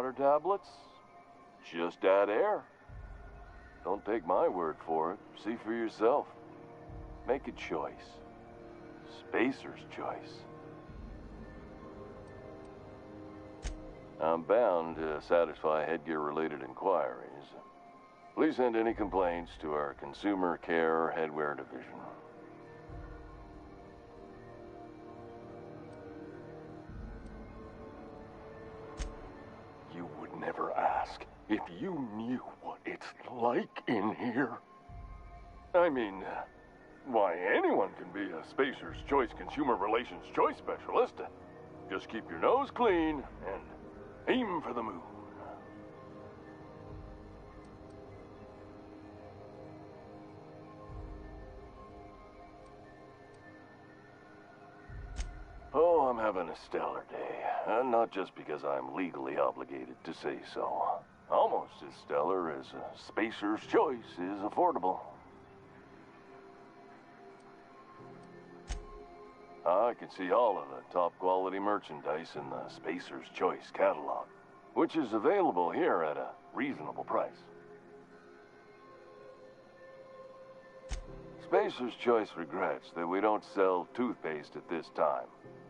water tablets? Just add air. Don't take my word for it. See for yourself. Make a choice. Spacer's choice. I'm bound to satisfy headgear-related inquiries. Please send any complaints to our Consumer Care Headwear Division. You would never ask if you knew what it's like in here. I mean, why, anyone can be a Spacer's Choice Consumer Relations Choice Specialist. Just keep your nose clean and aim for the moon. Oh, I'm having a stellar day. And not just because I'm legally obligated to say so. Almost as stellar as a Spacer's Choice is affordable. I can see all of the top quality merchandise in the Spacer's Choice catalog, which is available here at a reasonable price. Spacer's Choice regrets that we don't sell toothpaste at this time,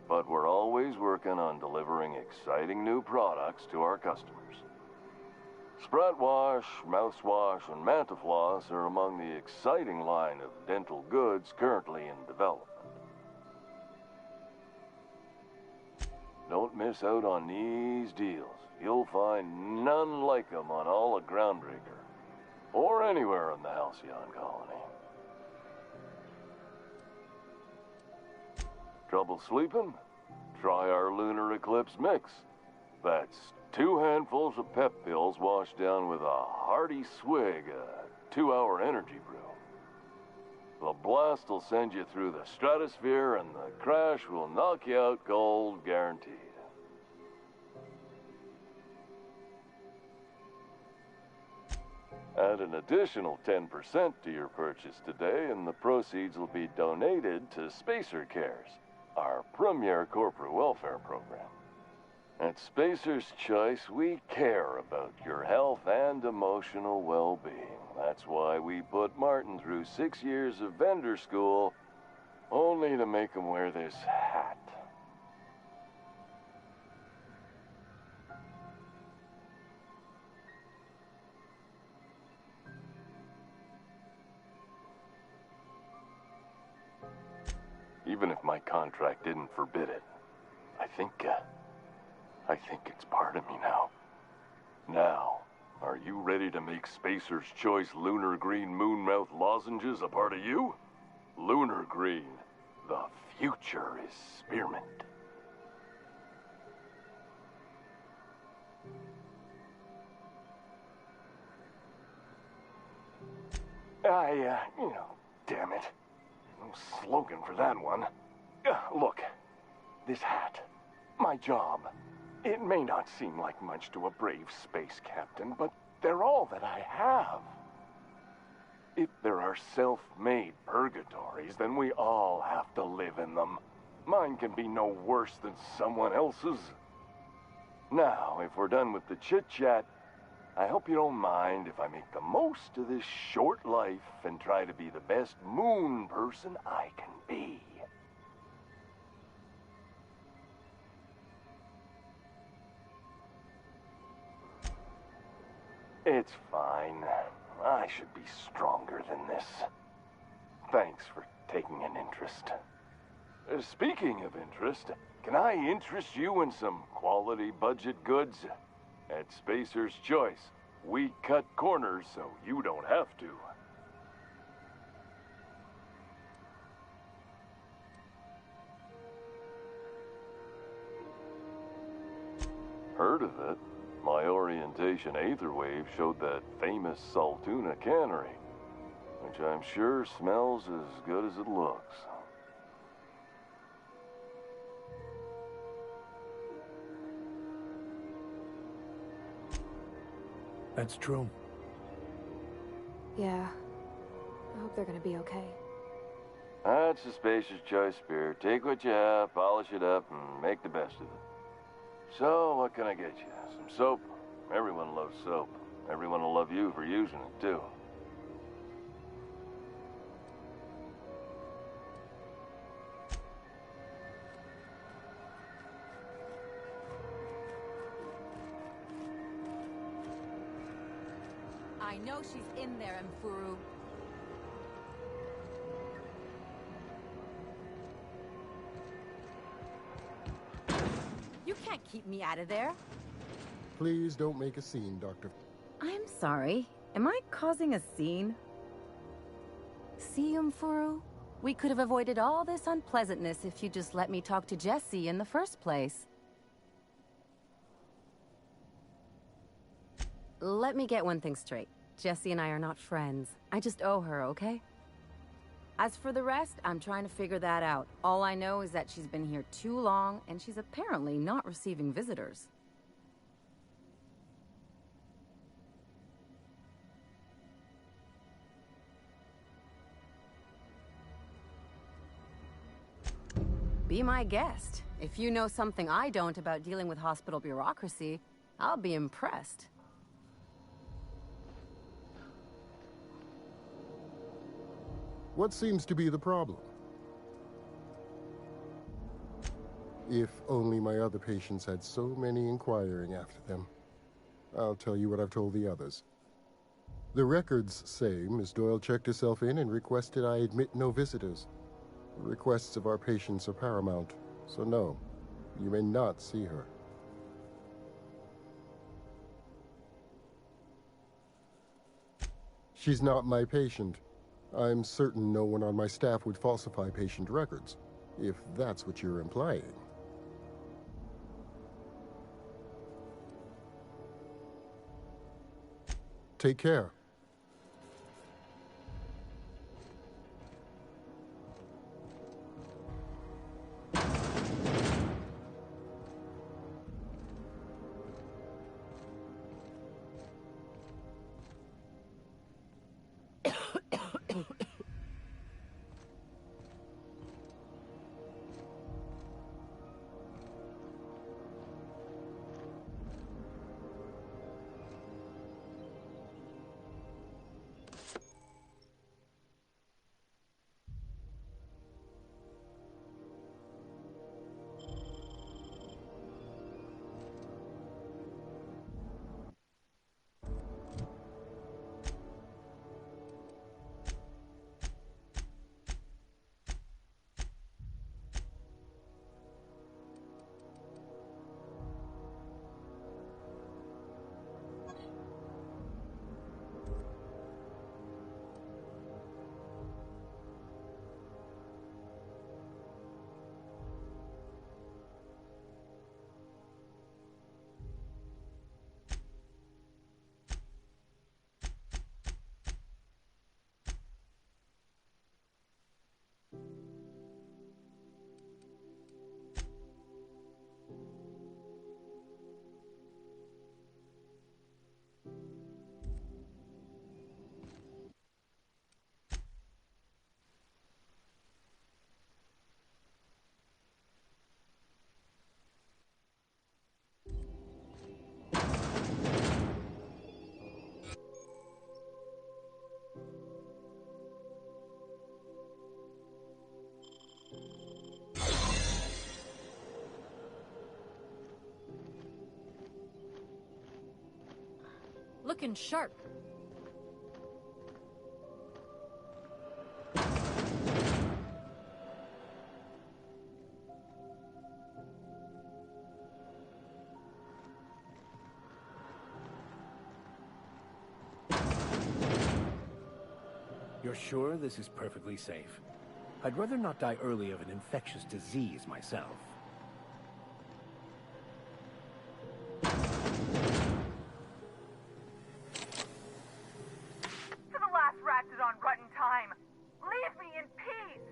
but we're always working on delivering exciting new products to our customers. Sprout Wash, Mouthwash, and Mantafloss are among the exciting line of dental goods currently in development. Don't miss out on these deals. You'll find none like them on all of Groundbreaker, or anywhere in the Halcyon colony. Trouble sleeping? Try our Lunar Eclipse Mix. That's 2 handfuls of pep pills washed down with a hearty swig of 2-hour energy brew. The blast will send you through the stratosphere, and the crash will knock you out cold, guaranteed. Add an additional 10% to your purchase today, and the proceeds will be donated to Spacer Cares, our premier corporate welfare program. At Spacer's Choice, we care about your health and emotional well-being. That's why we put Martin through 6 years of vendor school, only to make him wear this hat. Even if my contract didn't forbid it, I think it's part of me now. Now, are you ready to make Spacer's Choice Lunar Green Moonmouth lozenges a part of you? Lunar Green, the future is spearmint. Damn it. No slogan for that one. Look, this hat, my job, it may not seem like much to a brave space captain, but they're all that I have. If there are self-made purgatories, then we all have to live in them. Mine can be no worse than someone else's. Now, if we're done with the chit-chat, I hope you don't mind if I make the most of this short life and try to be the best moon person I can be. It's fine. I should be stronger than this. Thanks for taking an interest. Speaking of interest, can I interest you in some quality budget goods? At Spacer's Choice, we cut corners so you don't have to. Heard of it? My orientation aetherwave showed that famous Saltuna cannery, which I'm sure smells as good as it looks. That's true. Yeah. I hope they're gonna be okay. That's the Spacer's Choice spirit. Take what you have, polish it up, and make the best of it. So, what can I get you? Some soap, Everyone loves soap. Everyone will love you for using it, too. I know she's in there, Mfuru. You can't keep me out of there. Please don't make a scene, Doctor. I'm sorry. Am I causing a scene? See, Mfuru? We could have avoided all this unpleasantness if you just let me talk to Jessie in the first place. Let me get one thing straight. Jessie and I are not friends. I just owe her, okay? As for the rest, I'm trying to figure that out. All I know is that she's been here too long, and she's apparently not receiving visitors. Be my guest. If you know something I don't about dealing with hospital bureaucracy, I'll be impressed. What seems to be the problem? If only my other patients had so many inquiring after them. I'll tell you what I've told the others. The records say Miss Doyle checked herself in and requested I admit no visitors. The requests of our patients are paramount, so no, you may not see her. She's not my patient. I'm certain no one on my staff would falsify patient records, if that's what you're implying. Take care. Looking sharp. You're sure this is perfectly safe? I'd rather not die early of an infectious disease myself. For the last ratchet on rotten time, leave me in peace!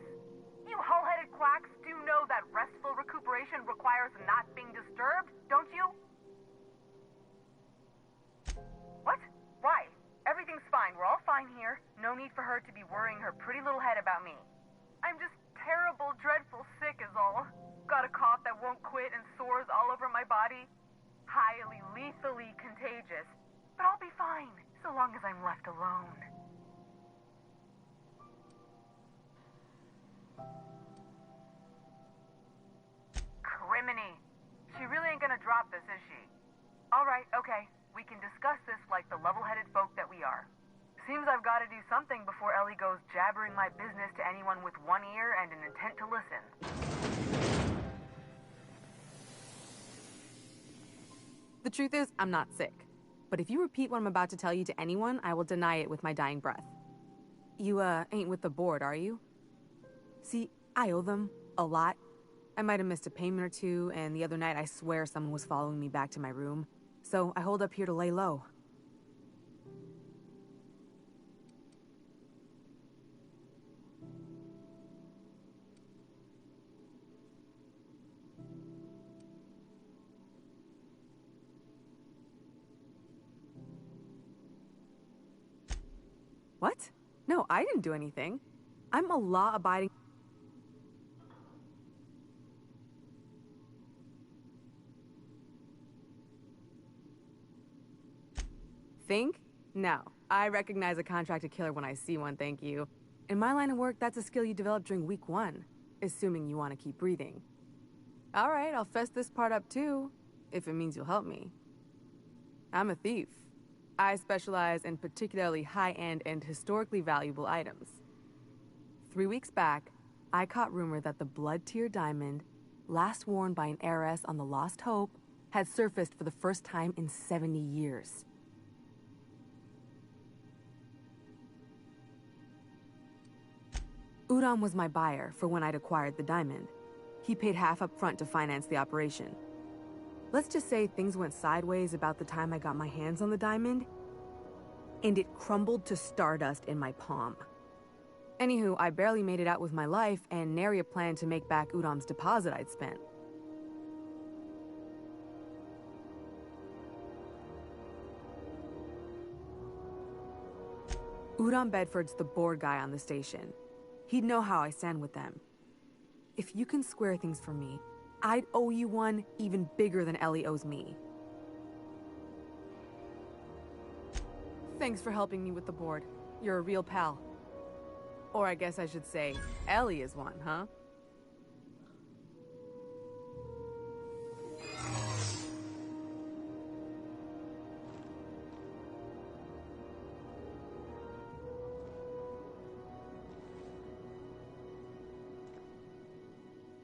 You hull-headed quacks do know that restful recuperation requires not being disturbed, don't you? What? Why? Everything's fine. We're all fine here. No need for her to be worrying her pretty little head about me. I'm just terrible, dreadful sick is all. Got a cough that won't quit and sores all over my body. Highly, lethally contagious. long as I'm left alone. Criminy. She really ain't gonna drop this, is she? Alright, okay. We can discuss this like the level-headed folk that we are. Seems I've got to do something before Ellie goes jabbering my business to anyone with one ear and an intent to listen. The truth is, I'm not sick. But if you repeat what I'm about to tell you to anyone, I will deny it with my dying breath. You, ain't with the board, are you? See, I owe them a lot. I might have missed a payment or two, and the other night I swear someone was following me back to my room. So I hold up here to lay low. What? No, I didn't do anything. I'm a law-abiding... Think? No. I recognize a contracted killer when I see one, thank you. In my line of work, that's a skill you develop during week 1, assuming you want to keep breathing. Alright, I'll fess this part up too, if it means you'll help me. I'm a thief. I specialize in particularly high-end and historically valuable items. 3 weeks back, I caught rumor that the Blood Tier diamond, last worn by an heiress on the Lost Hope, had surfaced for the first time in 70 years. Udom was my buyer for when I'd acquired the diamond. He paid half up front to finance the operation. Let's just say things went sideways about the time I got my hands on the diamond, and it crumbled to stardust in my palm. Anywho, I barely made it out with my life, and nary a plan to make back Udom's deposit I'd spent. Udom Bedford's the board guy on the station. He'd know how I stand with them. If you can square things for me, I'd owe you one even bigger than Ellie owes me. Thanks for helping me with the board. You're a real pal. Or I guess I should say, Ellie is one, huh?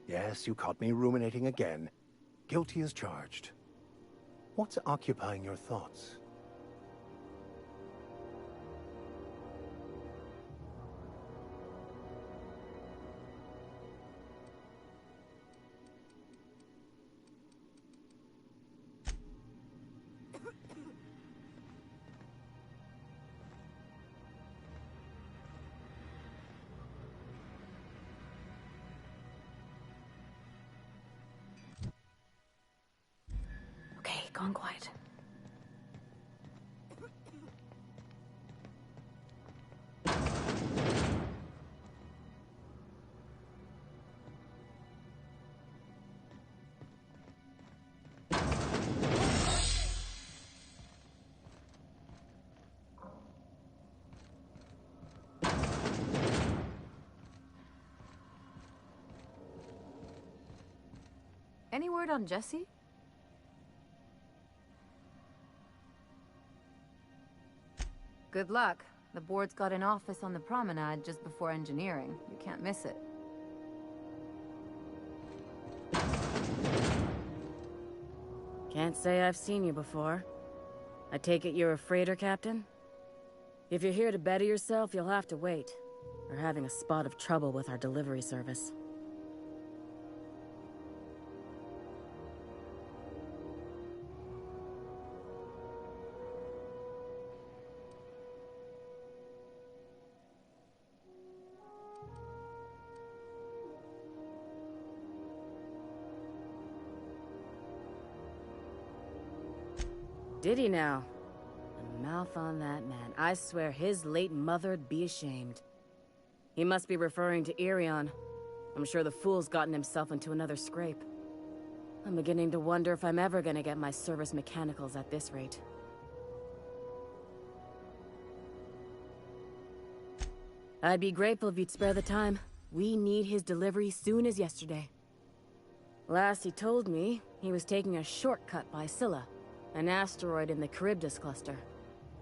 Yes, you caught me ruminating again. Guilty as charged. What's occupying your thoughts? Okay, gone quiet. Any word on Jesse? Good luck. The board's got an office on the promenade just before engineering. You can't miss it. Can't say I've seen you before. I take it you're a freighter captain? If you're here to better yourself, you'll have to wait. We're having a spot of trouble with our delivery service. Did he now? The mouth on that man. I swear his late mother'd be ashamed. He must be referring to Irion. I'm sure the fool's gotten himself into another scrape. I'm beginning to wonder if I'm ever gonna get my service mechanicals at this rate. I'd be grateful if you'd spare the time. We need his delivery soon as yesterday. Last he told me, he was taking a shortcut by Scylla, an asteroid in the Charybdis cluster.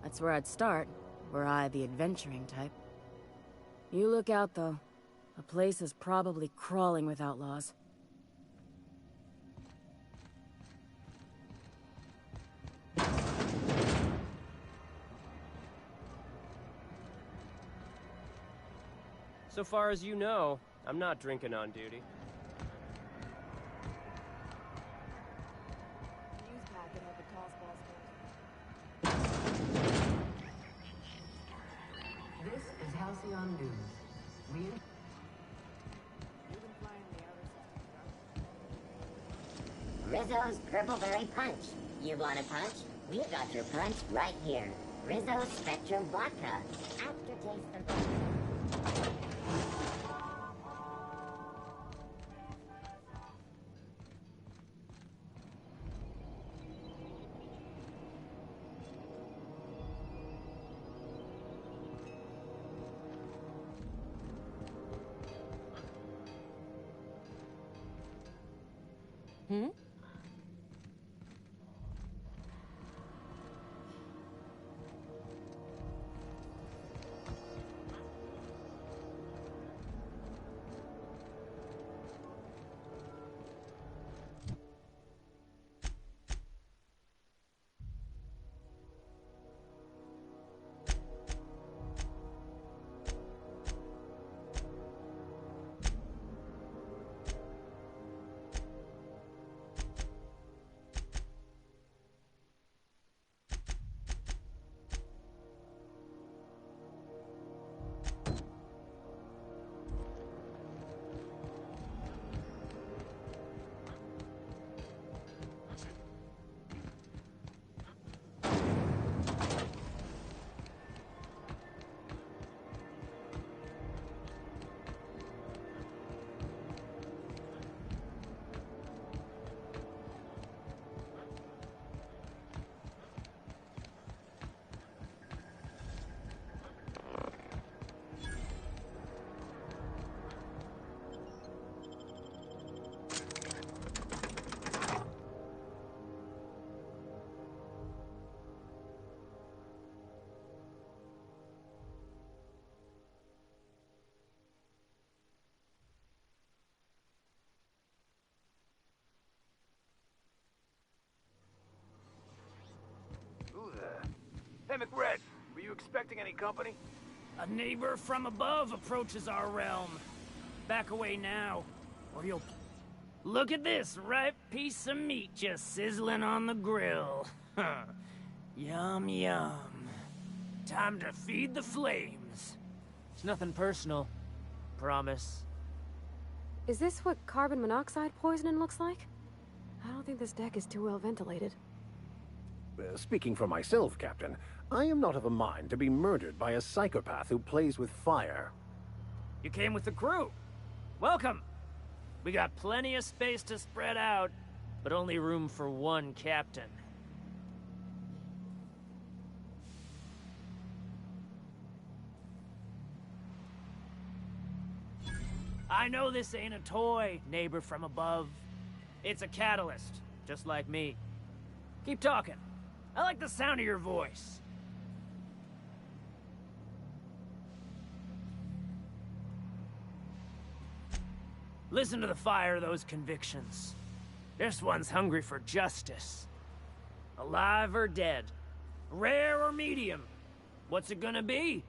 That's where I'd start, were I the adventuring type. You look out, though. The place is probably crawling with outlaws. So far as you know, I'm not drinking on duty. This is Halcyon News. Rizzo's Purpleberry Punch. You want a punch? We've got your punch right here. Rizzo's Spectrum Vodka. Aftertaste of... Hmm? Who the... Hey, McRed, were you expecting any company? A neighbor from above approaches our realm. Back away now, or you'll... Look at this ripe piece of meat just sizzling on the grill. Yum, yum. Time to feed the flames. It's nothing personal. Promise. Is this what carbon monoxide poisoning looks like? I don't think this deck is too well ventilated. Speaking for myself, Captain, I am not of a mind to be murdered by a psychopath who plays with fire. You came with the crew. Welcome. We got plenty of space to spread out, but only room for one captain. I know this ain't a toy, neighbor from above. It's a catalyst, just like me. Keep talking. I like the sound of your voice. Listen to the fire of those convictions. This one's hungry for justice. Alive or dead? Rare or medium? What's it gonna be?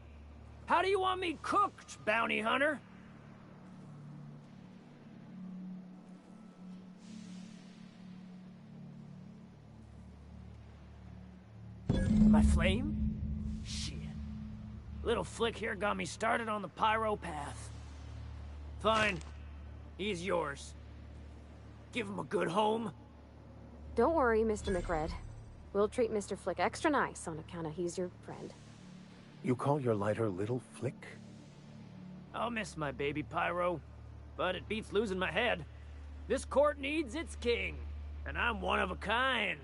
How do you want me cooked, bounty hunter? My flame? Shit. Little flick here got me started on the pyro path. Fine. He's yours. Give him a good home. Don't worry, Mr. McRed. We'll treat Mr. Flick extra nice on account of he's your friend. You call your lighter Little Flick? I'll miss my baby pyro, but it beats losing my head. This court needs its king, and I'm one of a kind.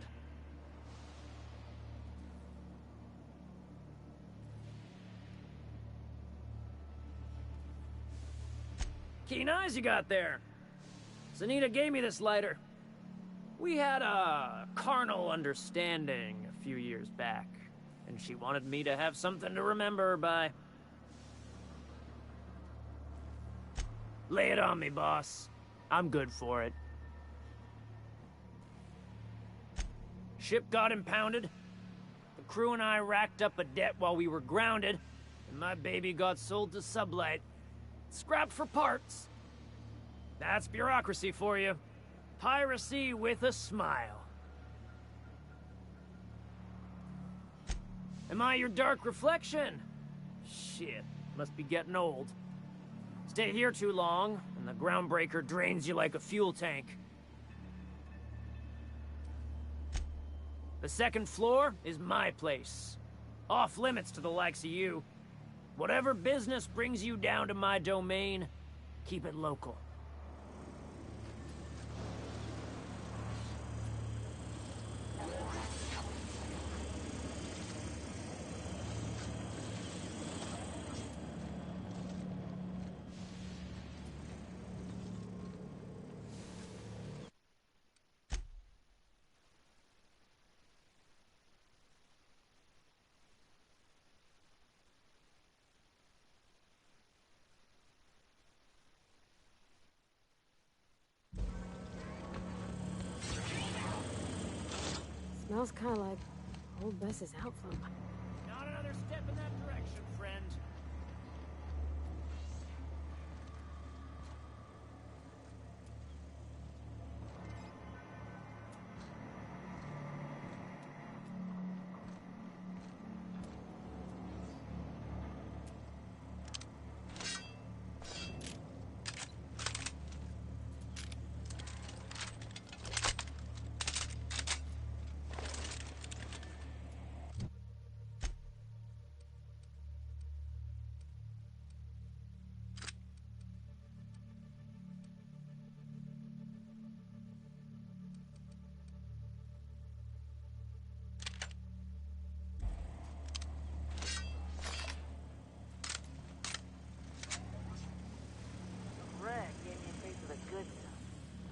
Keen eyes you got there. Zanita gave me this lighter. We had a carnal understanding a few years back, and she wanted me to have something to remember her by. Lay it on me, boss. I'm good for it. Ship got impounded. The crew and I racked up a debt while we were grounded, and my baby got sold to Sublight. Scrapped for parts. That's bureaucracy for you. Piracy with a smile. Am I your dark reflection? Shit, must be getting old. Stay here too long, and the groundbreaker drains you like a fuel tank. The second floor is my place. Off limits to the likes of you. Whatever business brings you down to my domain, keep it local. Smells kind of like old Bess's outflow. Not another step in that direction, friend.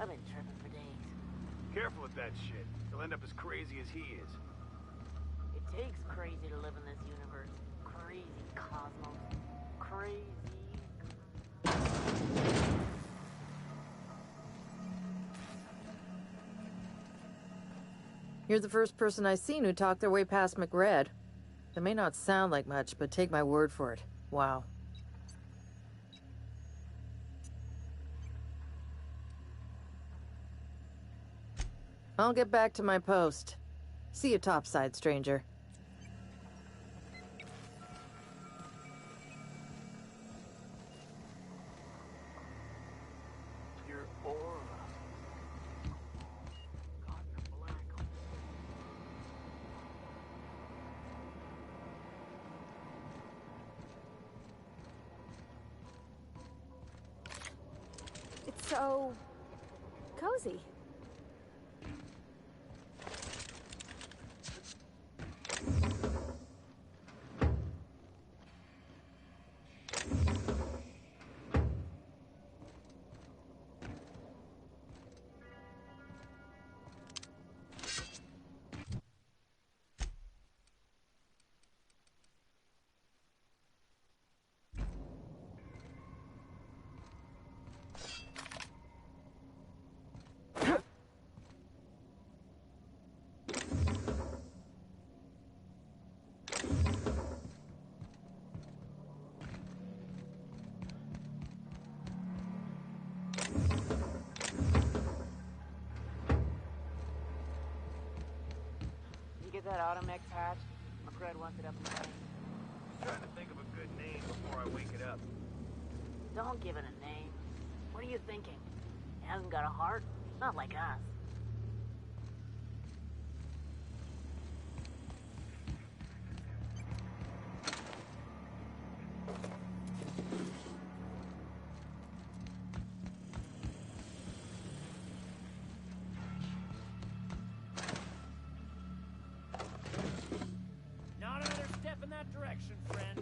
I've been tripping for days. Careful with that shit. You'll end up as crazy as he is. It takes crazy to live in this universe. Crazy cosmos. Crazy. You're the first person I've seen who talked their way past McRed. It may not sound like much, but take my word for it. Wow. I'll get back to my post. See you topside, stranger. Your aura. God, you're black. It's so cozy. Get that automech patch? McRed wants it up and running. I'm trying to think of a good name before I wake it up. Don't give it a name. What are you thinking? It hasn't got a heart? Not like us. Direction, friend.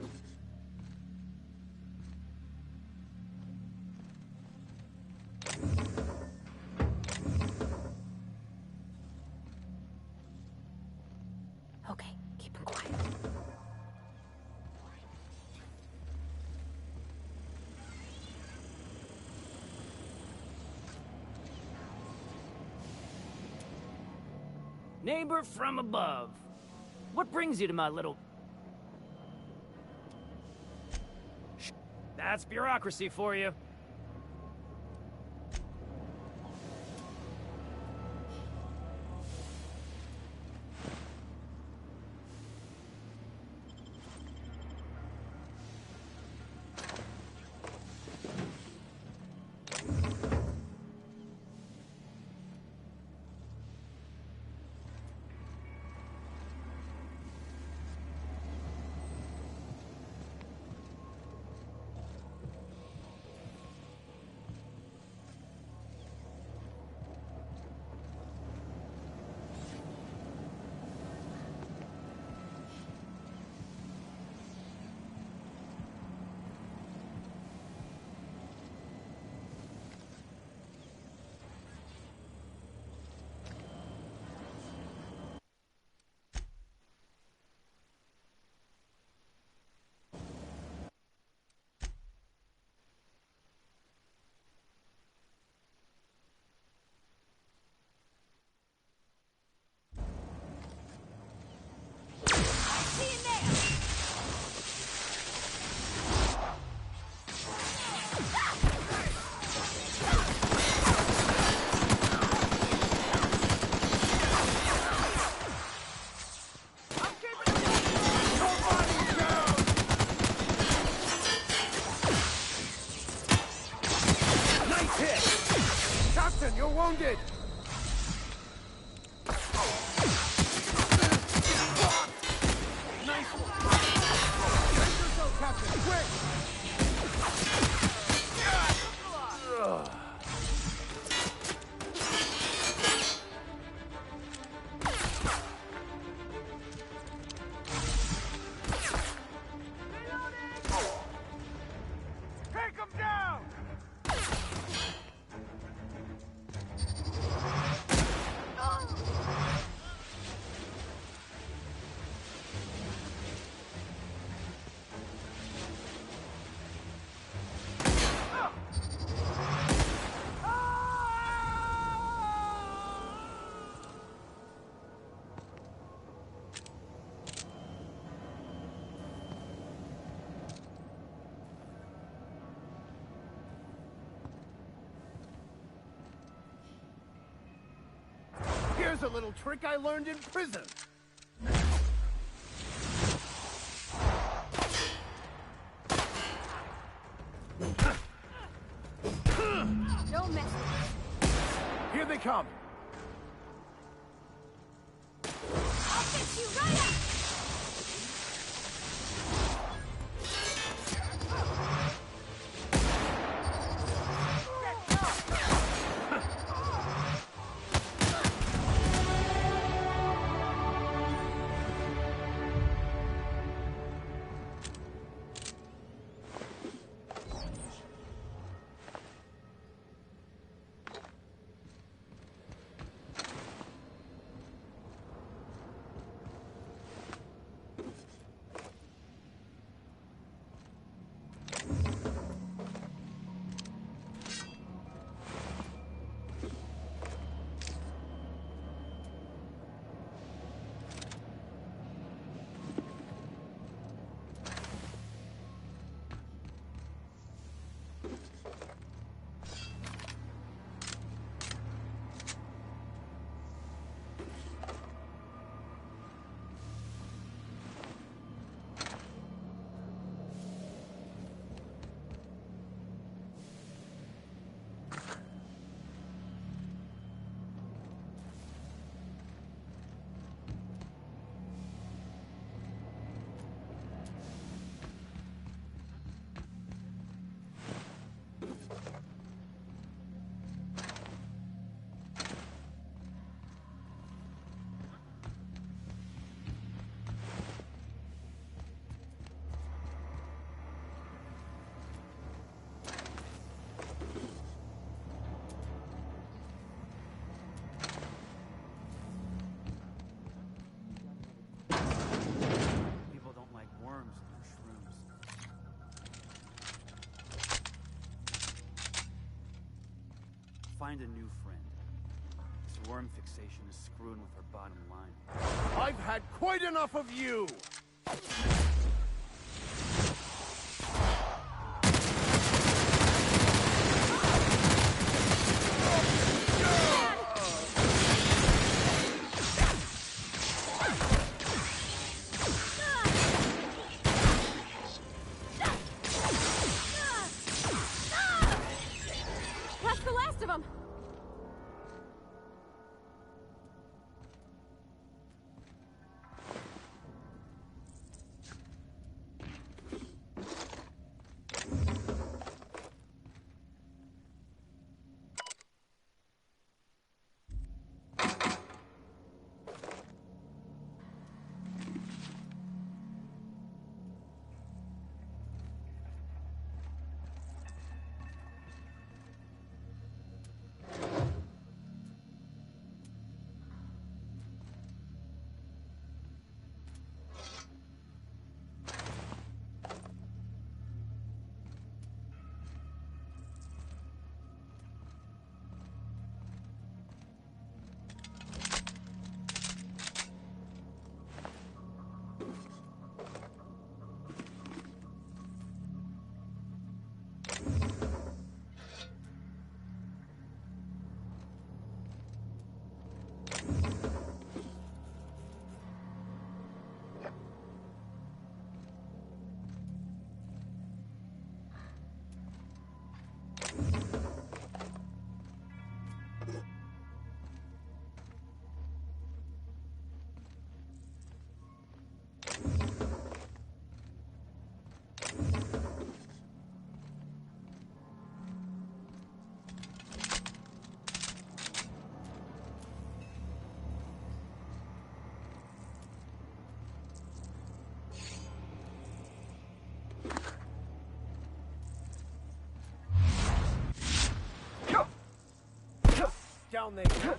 Keep it quiet. Neighbor from above. What brings you to my little... That's bureaucracy for you. You're wounded! Nice one! Brace yourself, Captain! Quick! Take him down! Here's a little trick I learned in prison. Don't mess with me. Here they come. I'll fix you right up! find a new friend. This worm fixation is screwing with her bottom line. I've had quite enough of you! That's the last of them! Down there. Huh?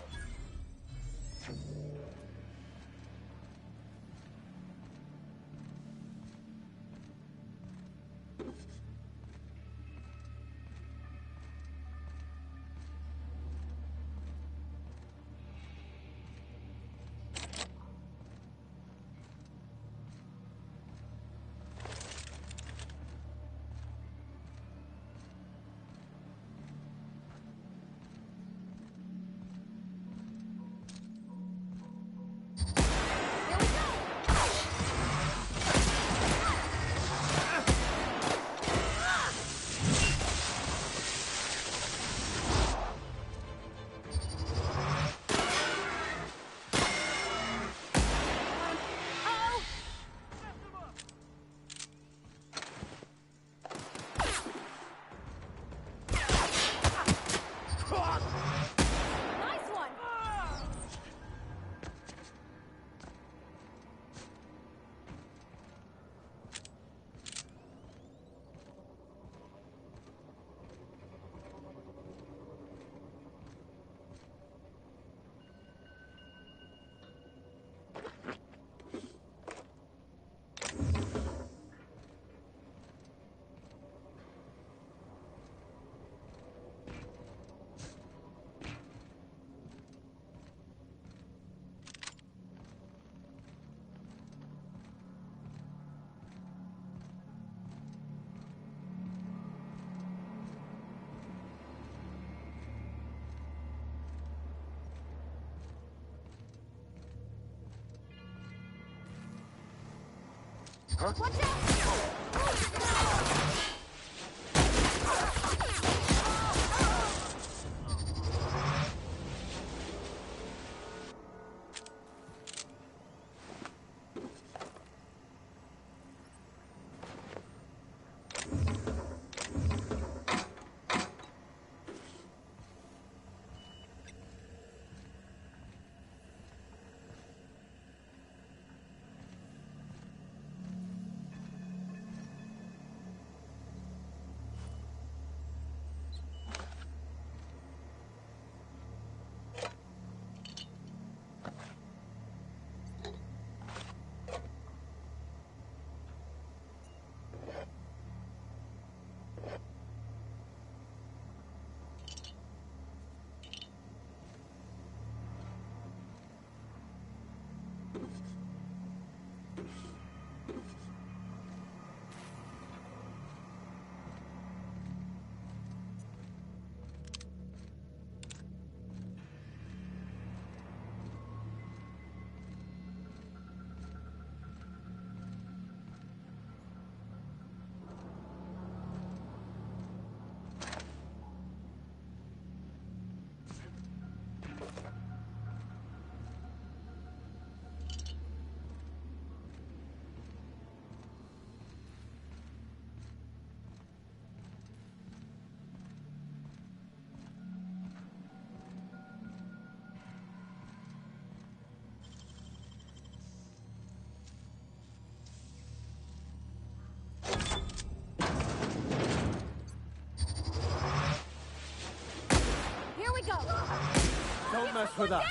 Watch out! Don't mess with us.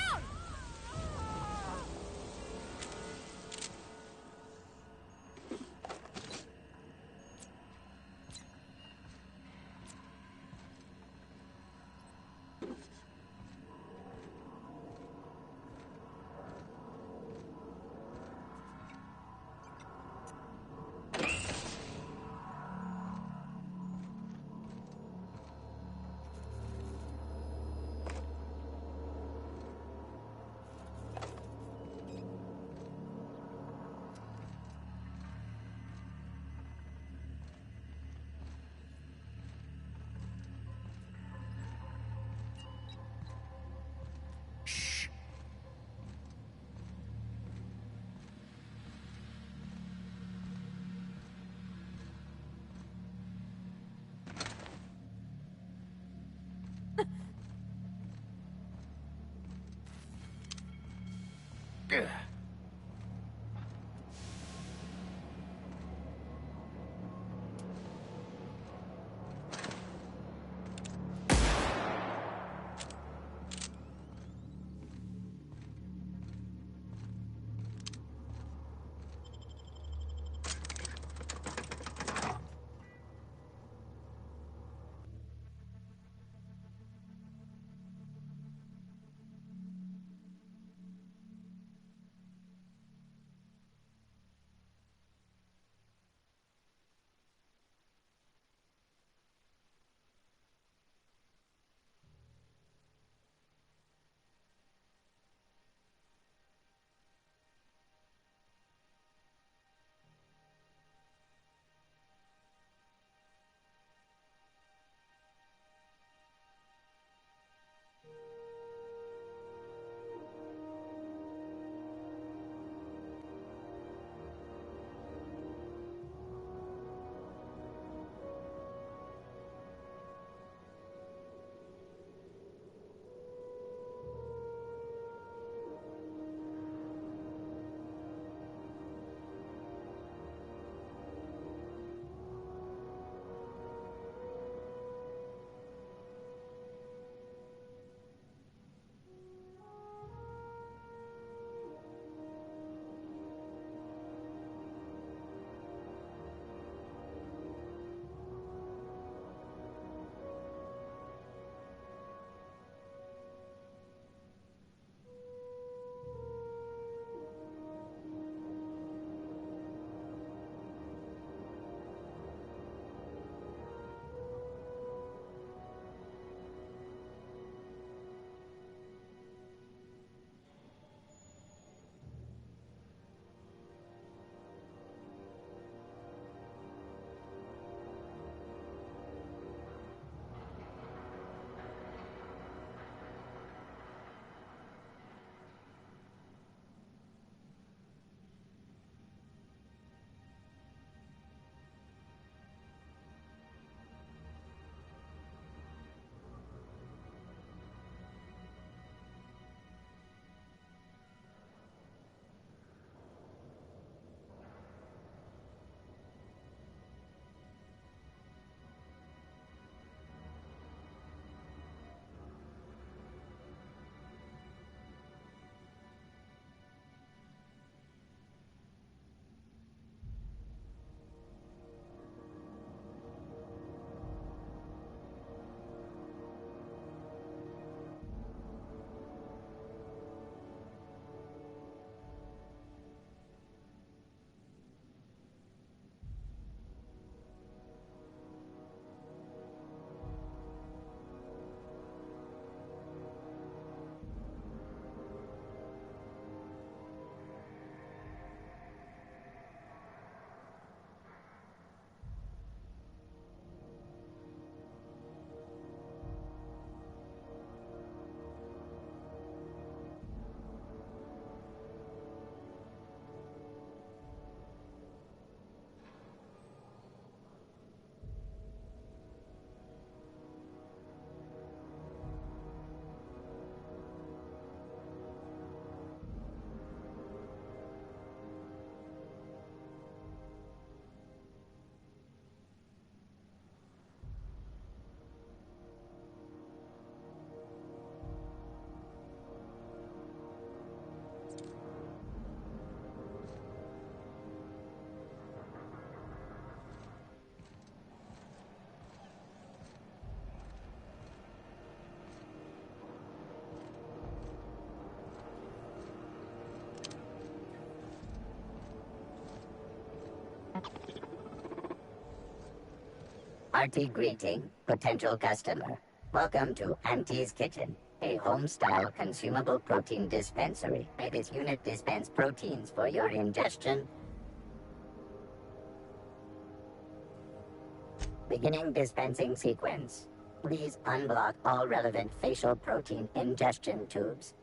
Hearty greeting, potential customer. Welcome to Auntie's Kitchen, a home-style consumable protein dispensary. May this unit dispense proteins for your ingestion. Beginning dispensing sequence. Please unblock all relevant facial protein ingestion tubes.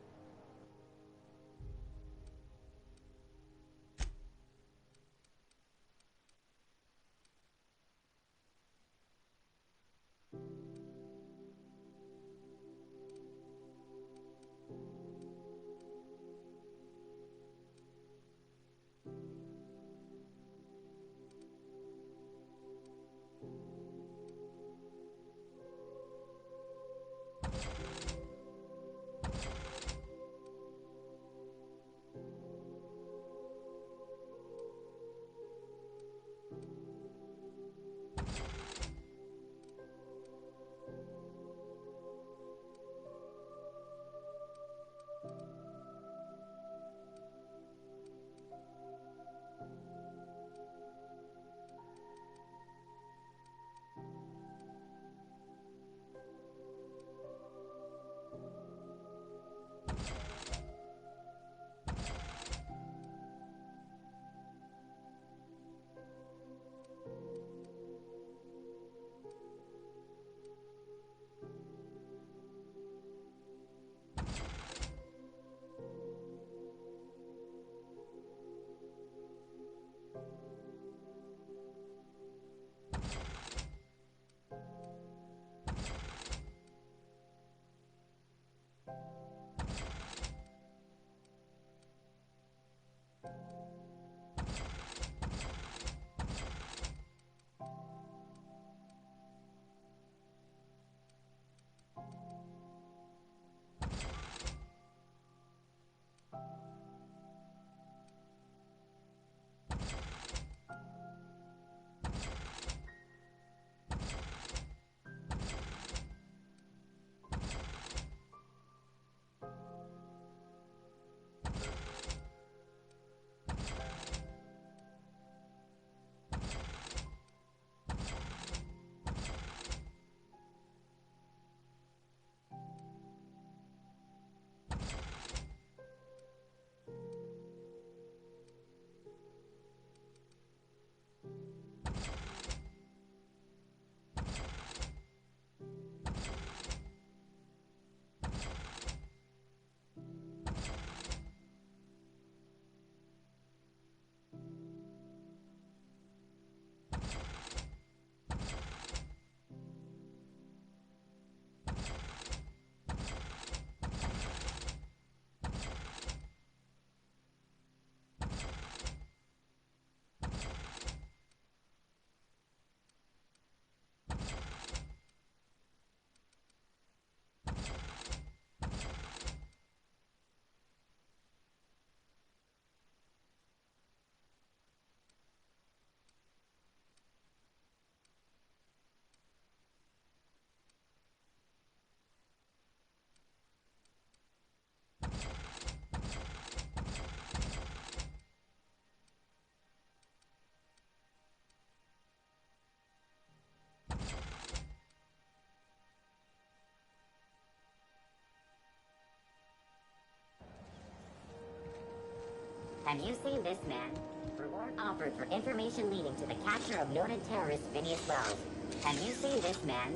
Have you seen this man? Reward offered for information leading to the capture of noted terrorist Phineas Wells. Have you seen this man?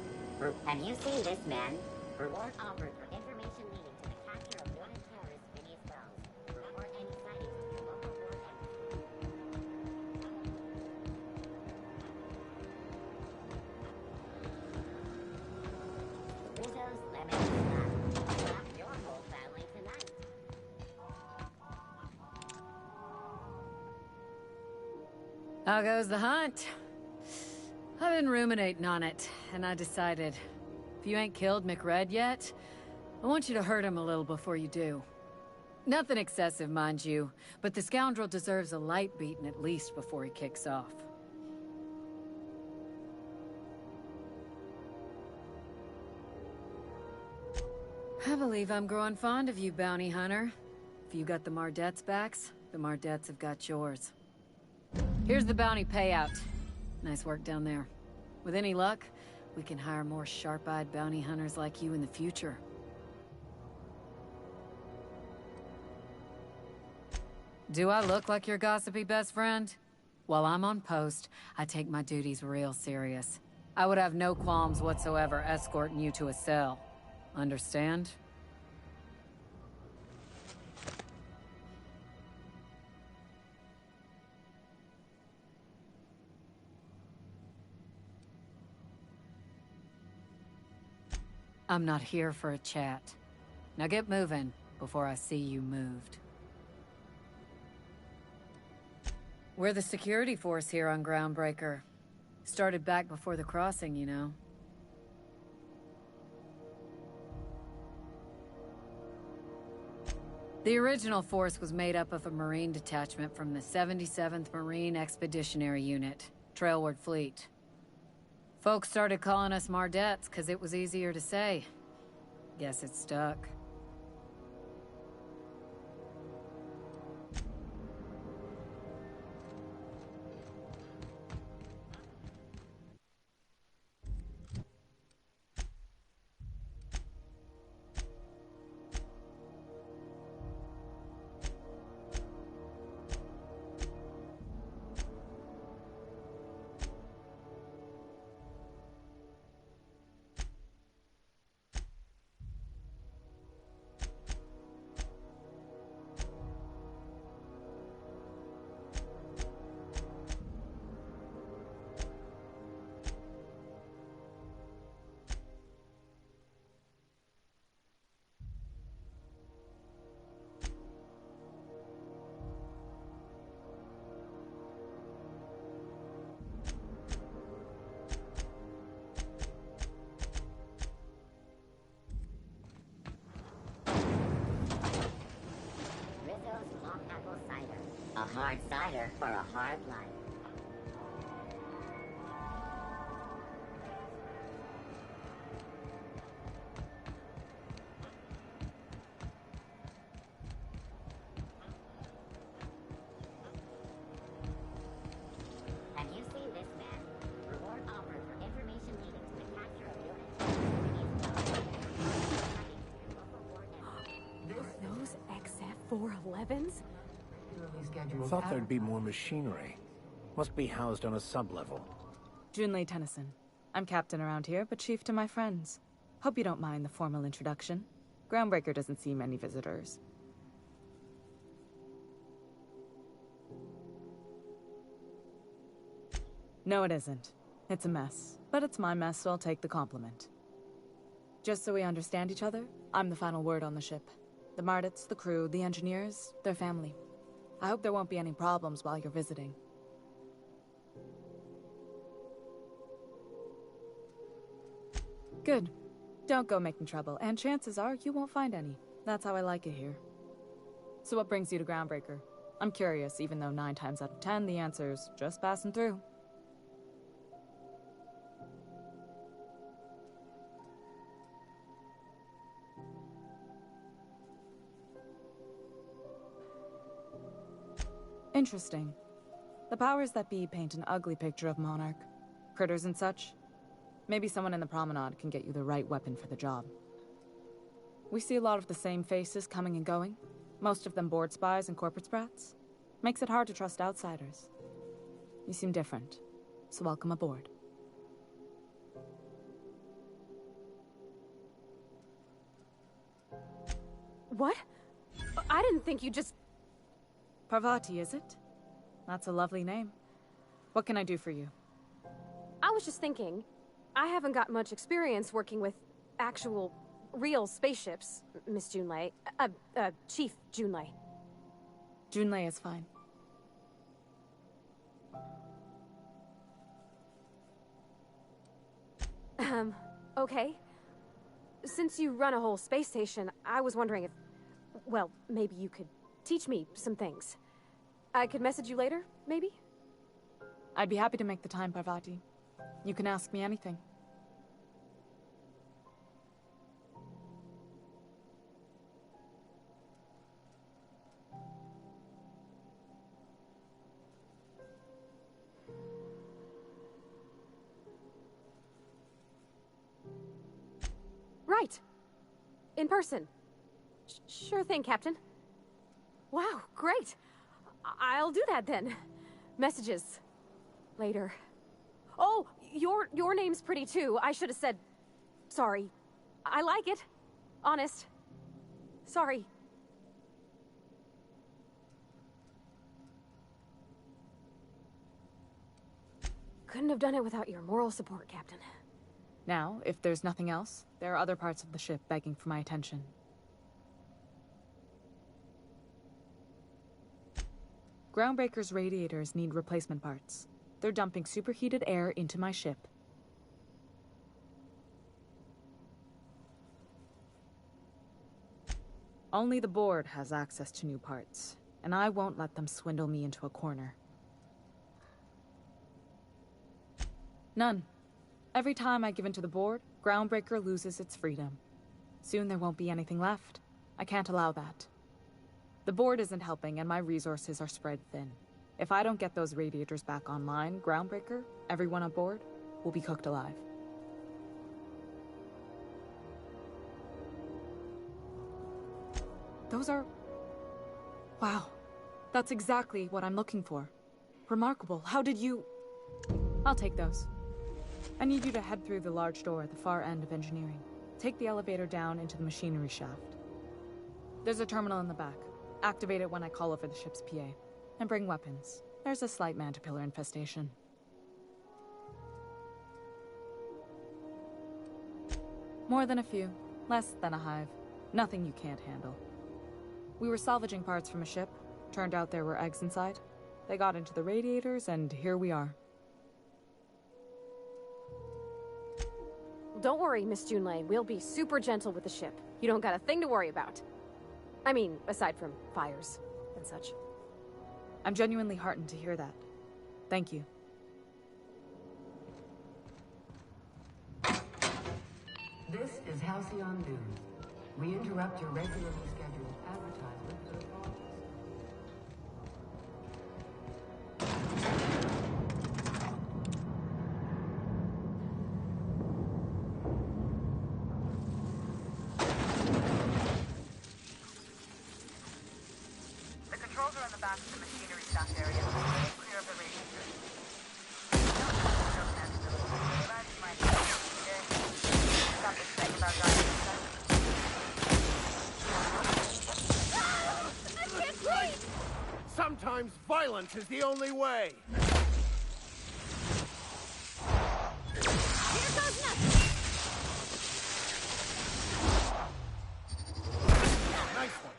Have you seen this man? Reward offered for information leading to the capture of noted terrorist Phineas Wells. Report any sightings to your local board and Rizzo's Lemon Snap. Slap your whole family tonight. How goes the hunt? I've been ruminating on it, and I decided, if you ain't killed McRed yet, I want you to hurt him a little before you do. Nothing excessive, mind you, but the scoundrel deserves a light beating at least before he kicks off. I believe I'm growing fond of you, bounty hunter. If you got the Mardets' backs, the Mardets have got yours. Here's the bounty payout. Nice work down there. With any luck, we can hire more sharp-eyed bounty hunters like you in the future. Do I look like your gossipy best friend? While I'm on post, I take my duties real serious. I would have no qualms whatsoever escorting you to a cell. Understand? I'm not here for a chat. Now get moving before I see you moved. We're the security force here on Groundbreaker. Started back before the crossing, you know. The original force was made up of a Marine detachment from the 77th Marine Expeditionary Unit, Trailward Fleet. Folks started calling us Mardettes because it was easier to say. Guess it stuck. A hard cider for a hard life. Have you seen this man? Reward offered for information leading to the capture of Those XF-411s? Thought there'd be more machinery. Must be housed on a sub-level. Junlei Tennyson. I'm captain around here, but chief to my friends. Hope you don't mind the formal introduction. Groundbreaker doesn't see many visitors. No, it isn't. It's a mess. But it's my mess, so I'll take the compliment. Just so we understand each other, I'm the final word on the ship. The Mardets, the crew, the engineers, their family. I hope there won't be any problems while you're visiting. Good. Don't go making trouble, and chances are you won't find any. That's how I like it here. So what brings you to Groundbreaker? I'm curious, even though 9 times out of 10 the answer's just passing through. Interesting. The powers that be paint an ugly picture of Monarch. Critters and such. Maybe someone in the promenade can get you the right weapon for the job. We see a lot of the same faces coming and going. Most of them board spies and corporate sprats. Makes it hard to trust outsiders. You seem different, so welcome aboard. What? I didn't think you just... Parvati, is it? That's a lovely name. What can I do for you? I was just thinking, I haven't got much experience working with actual, real spaceships, Miss Junlei. Chief Junlei. Junlei is fine. Okay. Since you run a whole space station, I was wondering if... Well, maybe you could teach me some things. I could message you later, maybe? I'd be happy to make the time, Parvati. You can ask me anything. Right. In person. Sure thing, Captain. Wow, great. I'll do that then. Messages. Later. Oh, your name's pretty too. I should have said... Sorry. I like it. Honest. Sorry. Couldn't have done it without your moral support, Captain. Now, if there's nothing else, there are other parts of the ship begging for my attention. Groundbreaker's radiators need replacement parts. They're dumping superheated air into my ship. Only the board has access to new parts, and I won't let them swindle me into a corner. None. Every time I give in to the board, Groundbreaker loses its freedom. Soon there won't be anything left. I can't allow that. The board isn't helping, and my resources are spread thin. If I don't get those radiators back online, Groundbreaker, everyone on board, will be cooked alive. Those are... Wow. That's exactly what I'm looking for. Remarkable. How did you... I'll take those. I need you to head through the large door at the far end of engineering. Take the elevator down into the machinery shaft. There's a terminal in the back. Activate it when I call over the ship's PA. And bring weapons. There's a slight mantipillar infestation. More than a few. Less than a hive. Nothing you can't handle. We were salvaging parts from a ship. Turned out there were eggs inside. They got into the radiators, and here we are. Don't worry, Miss Junlei. We'll be super gentle with the ship. You don't got a thing to worry about. I mean, aside from fires and such. I'm genuinely heartened to hear that. Thank you. This is Halcyon News. We interrupt your regularly scheduled advertisement for the call. The controls are in the back of the machinery stack area. Clear of the radiators. No tangibility. That's my Stop this thing about dying. Sometimes violence is the only way. Here goes nothing! Nice one.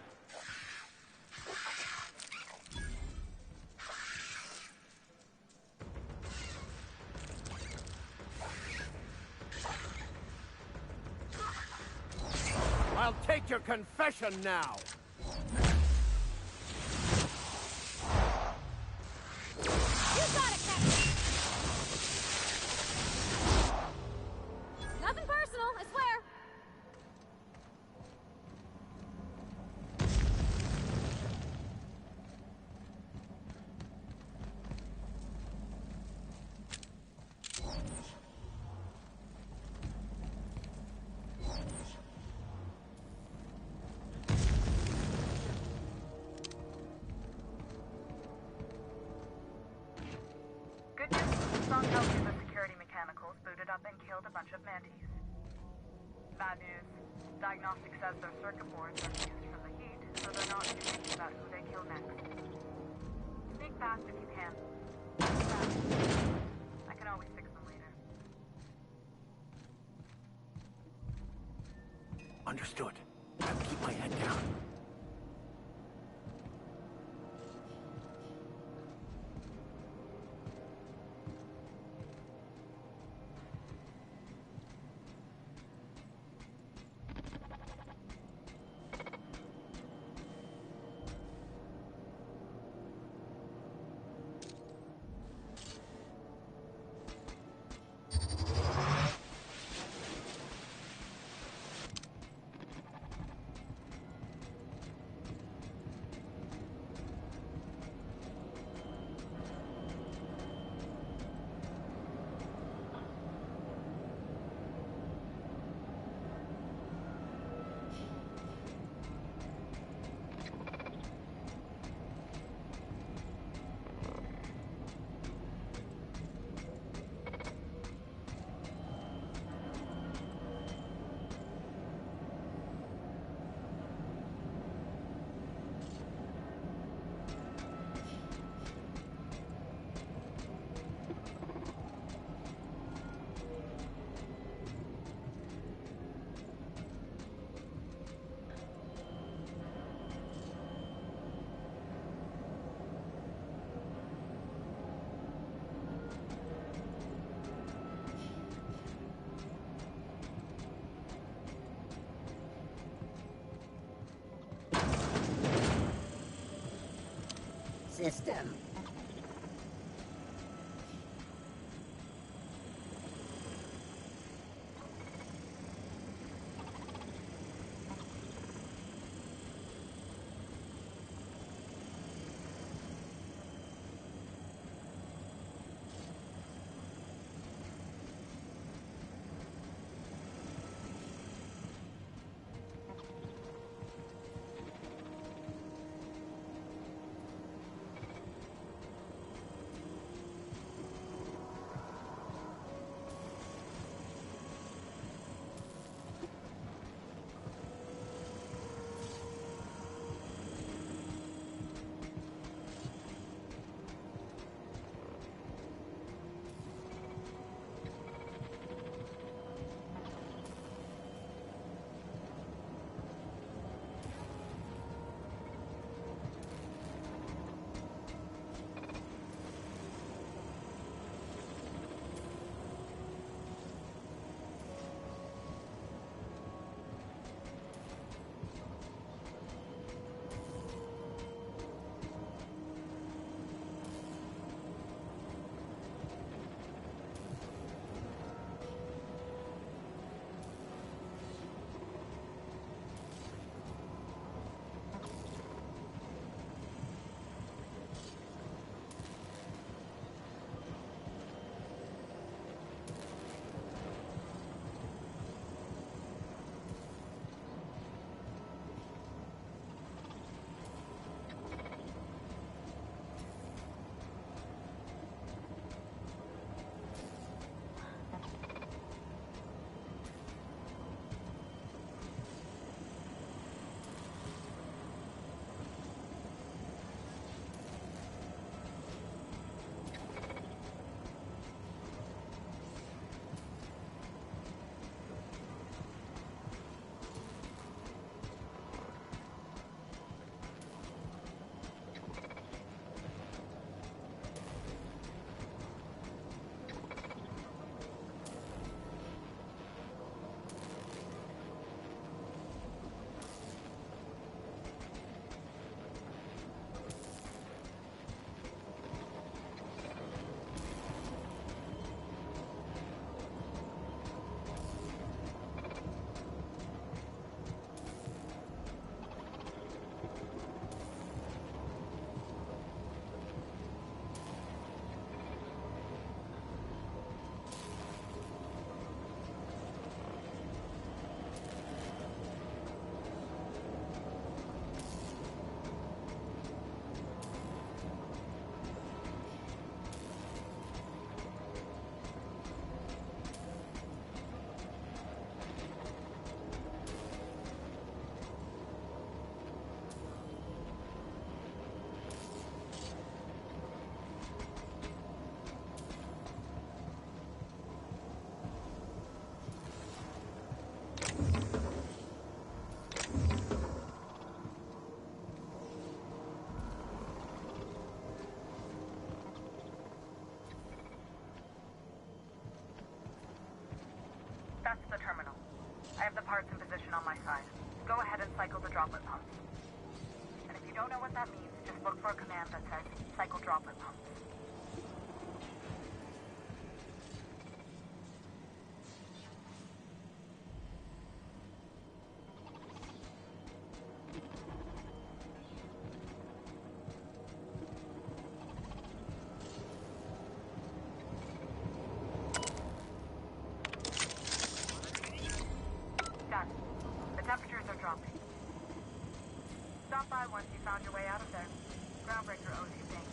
I'll take your confession now. Nothing personal, I swear. Good news. Song helped the security mechanicals booted up and killed a bunch of mantis. Bad news. Diagnostic says their circuit boards are fused from the heat, so they're not too picky about who they kill next. Sneak fast if you can. Fast. I can always fix them later. Understood. I'll keep my head down. system. That's the terminal. I have the parts in position on my side. Go ahead and cycle the droplet pumps. And if you don't know what that means, just look for a command that says cycle droplet pumps. Done. The temperatures are dropping. Stop by once you found your way out of there. Groundbreaker owes you thanks.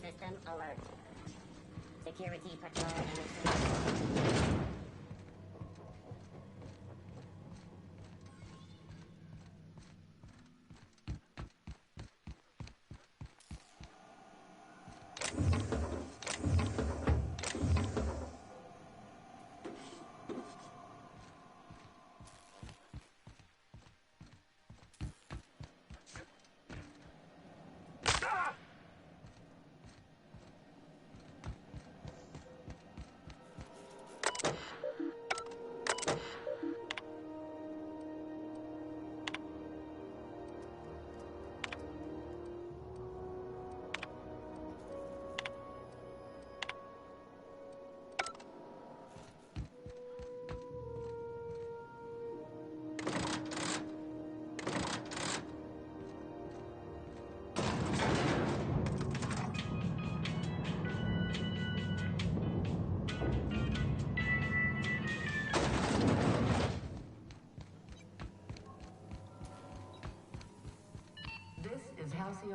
System alert. Security patrol initiated.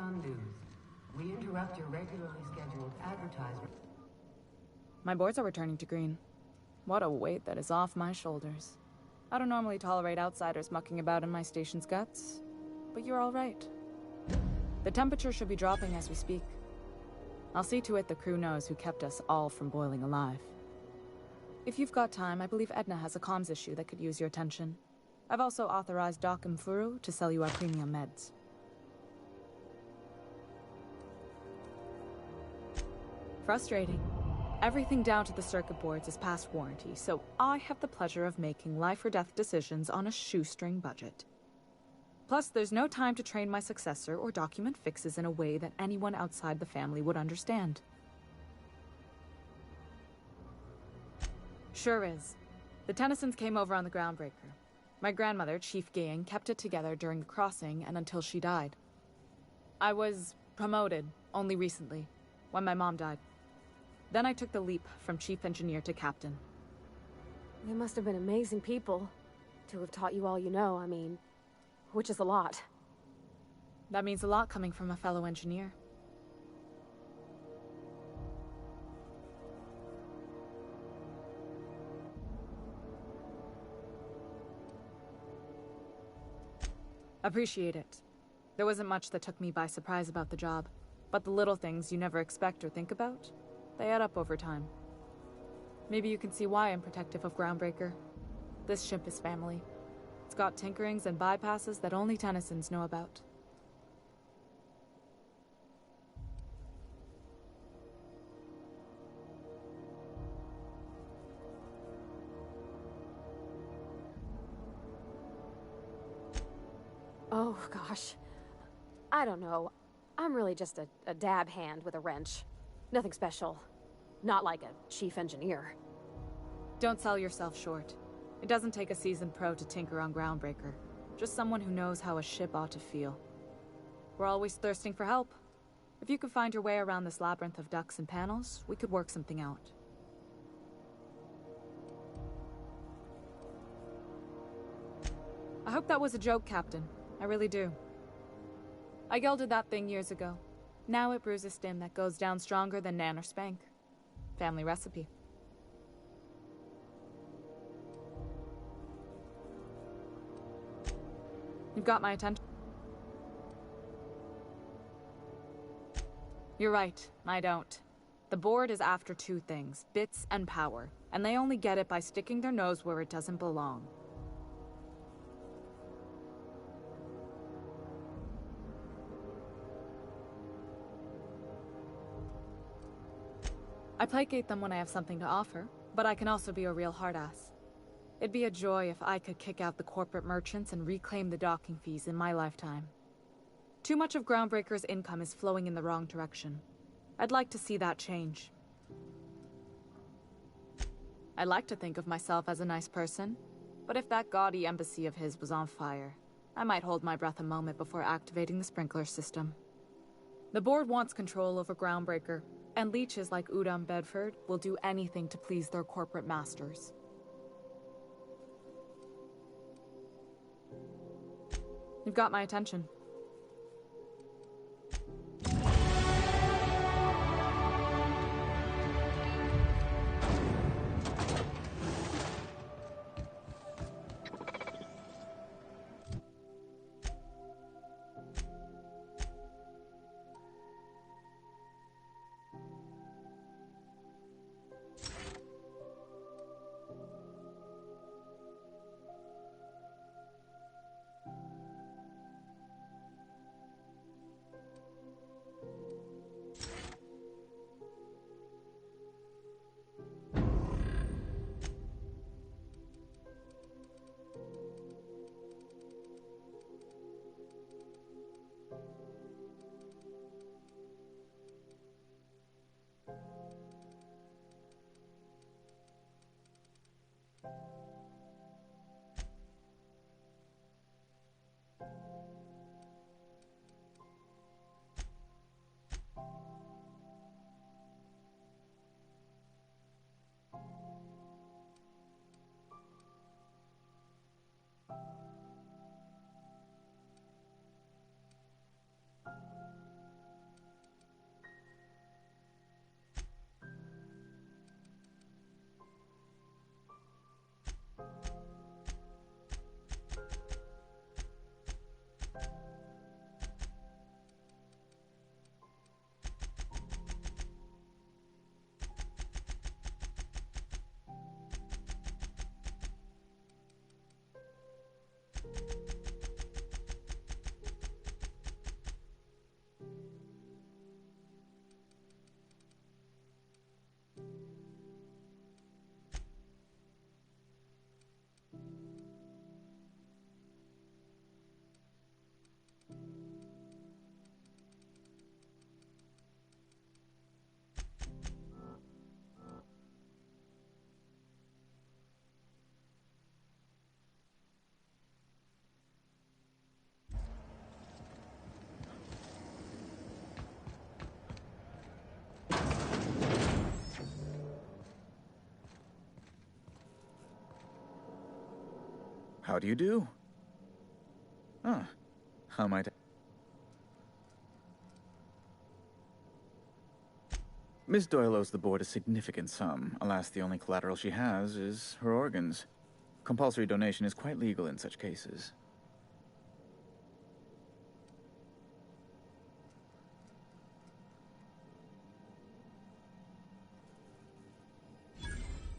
Halcyon News. We interrupt your regularly scheduled advertisement. My boards are returning to green. What a weight that is off my shoulders. I don't normally tolerate outsiders mucking about in my station's guts, but you're all right. The temperature should be dropping as we speak. I'll see to it the crew knows who kept us all from boiling alive. If you've got time, I believe Edna has a comms issue that could use your attention. I've also authorized Doc and Furu to sell you our premium meds. Frustrating. Everything down to the circuit boards is past warranty, so I have the pleasure of making life or death decisions on a shoestring budget. Plus, there's no time to train my successor or document fixes in a way that anyone outside the family would understand. Sure is. The Tennysons came over on the Groundbreaker. My grandmother, Chief Gang, kept it together during the crossing and until she died. I was promoted only recently, when my mom died. Then I took the leap from chief engineer to captain. They must have been amazing people to have taught you all you know, I mean, which is a lot. That means a lot coming from a fellow engineer. Appreciate it. There wasn't much that took me by surprise about the job, but the little things you never expect or think about, they add up over time. Maybe you can see why I'm protective of Groundbreaker. This ship is family. It's got tinkerings and bypasses that only Tennysons know about. Oh, gosh. I don't know. I'm really just a dab hand with a wrench. Nothing special. Not like a chief engineer. Don't sell yourself short. It doesn't take a seasoned pro to tinker on Groundbreaker. Just someone who knows how a ship ought to feel. We're always thirsting for help. If you could find your way around this labyrinth of ducts and panels, we could work something out. I hope that was a joke, Captain. I really do. I gelded that thing years ago. Now it brews a stim that goes down stronger than Nan or Spank. Family recipe. You've got my attention. You're right, I don't. The board is after two things, bits and power, and they only get it by sticking their nose where it doesn't belong. I placate them when I have something to offer, but I can also be a real hard-ass. It'd be a joy if I could kick out the corporate merchants and reclaim the docking fees in my lifetime. Too much of Groundbreaker's income is flowing in the wrong direction. I'd like to see that change. I like to think of myself as a nice person, but if that gaudy embassy of his was on fire, I might hold my breath a moment before activating the sprinkler system. The board wants control over Groundbreaker, and leeches like Udom Bedford will do anything to please their corporate masters. You've got my attention. How do you do? Ah, how might I... Miss Doyle owes the board a significant sum. Alas, the only collateral she has is her organs. Compulsory donation is quite legal in such cases.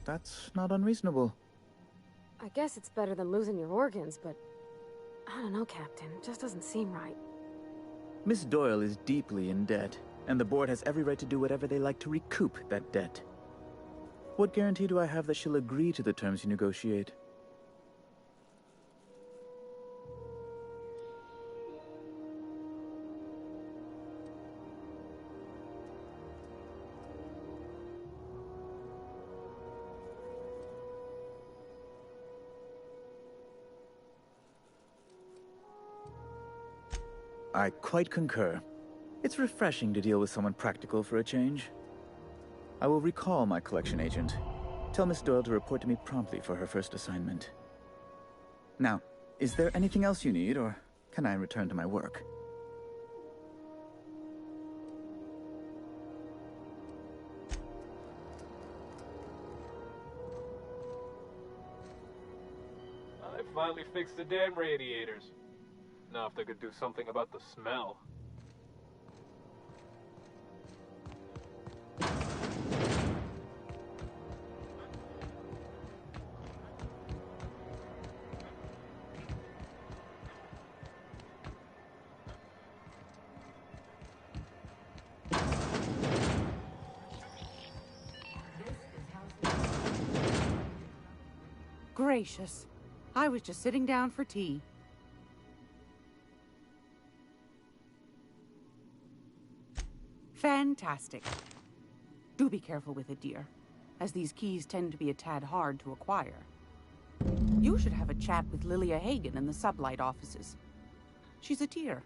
That's not unreasonable. I guess it's better than losing your organs, but I don't know, Captain. It just doesn't seem right. Miss Doyle is deeply in debt, and the board has every right to do whatever they like to recoup that debt. What guarantee do I have that she'll agree to the terms you negotiate? I quite concur. It's refreshing to deal with someone practical for a change. I will recall my collection agent. Tell Miss Doyle to report to me promptly for her first assignment. Now, is there anything else you need, or can I return to my work? I finally fixed the damn radiators. Now if they could do something about the smell. Gracious. I was just sitting down for tea. Fantastic. Do be careful with it, dear, as these keys tend to be a tad hard to acquire. You should have a chat with Lilia Hagen in the sublight offices. She's a dear.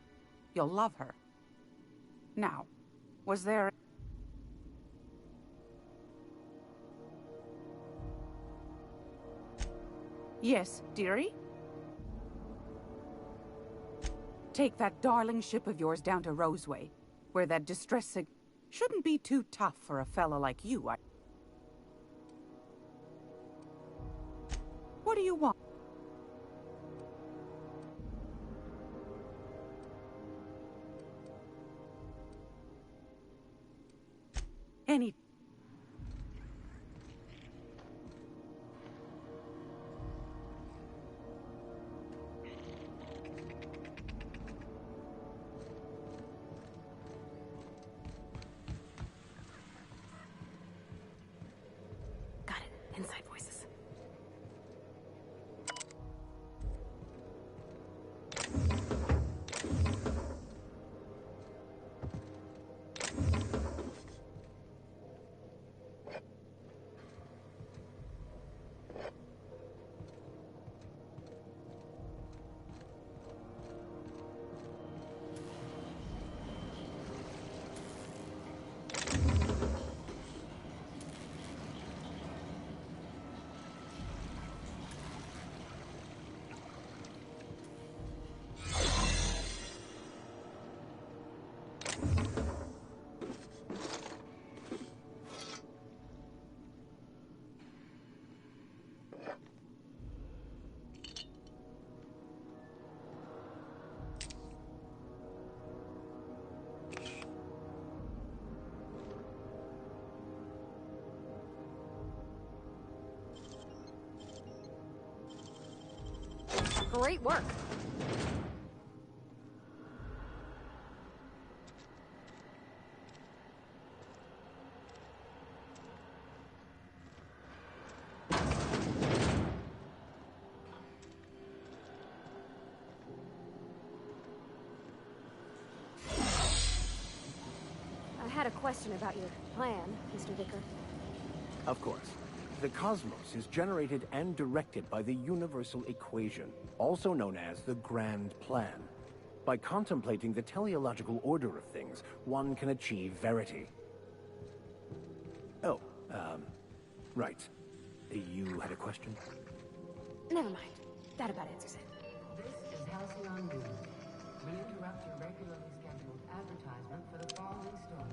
You'll love her. Now, was there... Yes, dearie? Take that darling ship of yours down to Roseway, where that distress shouldn't be too tough for a fella like you. What do you want? Any... Inside voices. Great work. I had a question about your plan, Mr. Vicker. Of course. The cosmos is generated and directed by the universal equation, also known as the Grand Plan. By contemplating the teleological order of things, one can achieve verity. Oh, right. You had a question? Never mind. That about answers it. This is Halcyon News. We interrupt your regularly scheduled advertisement for the following story.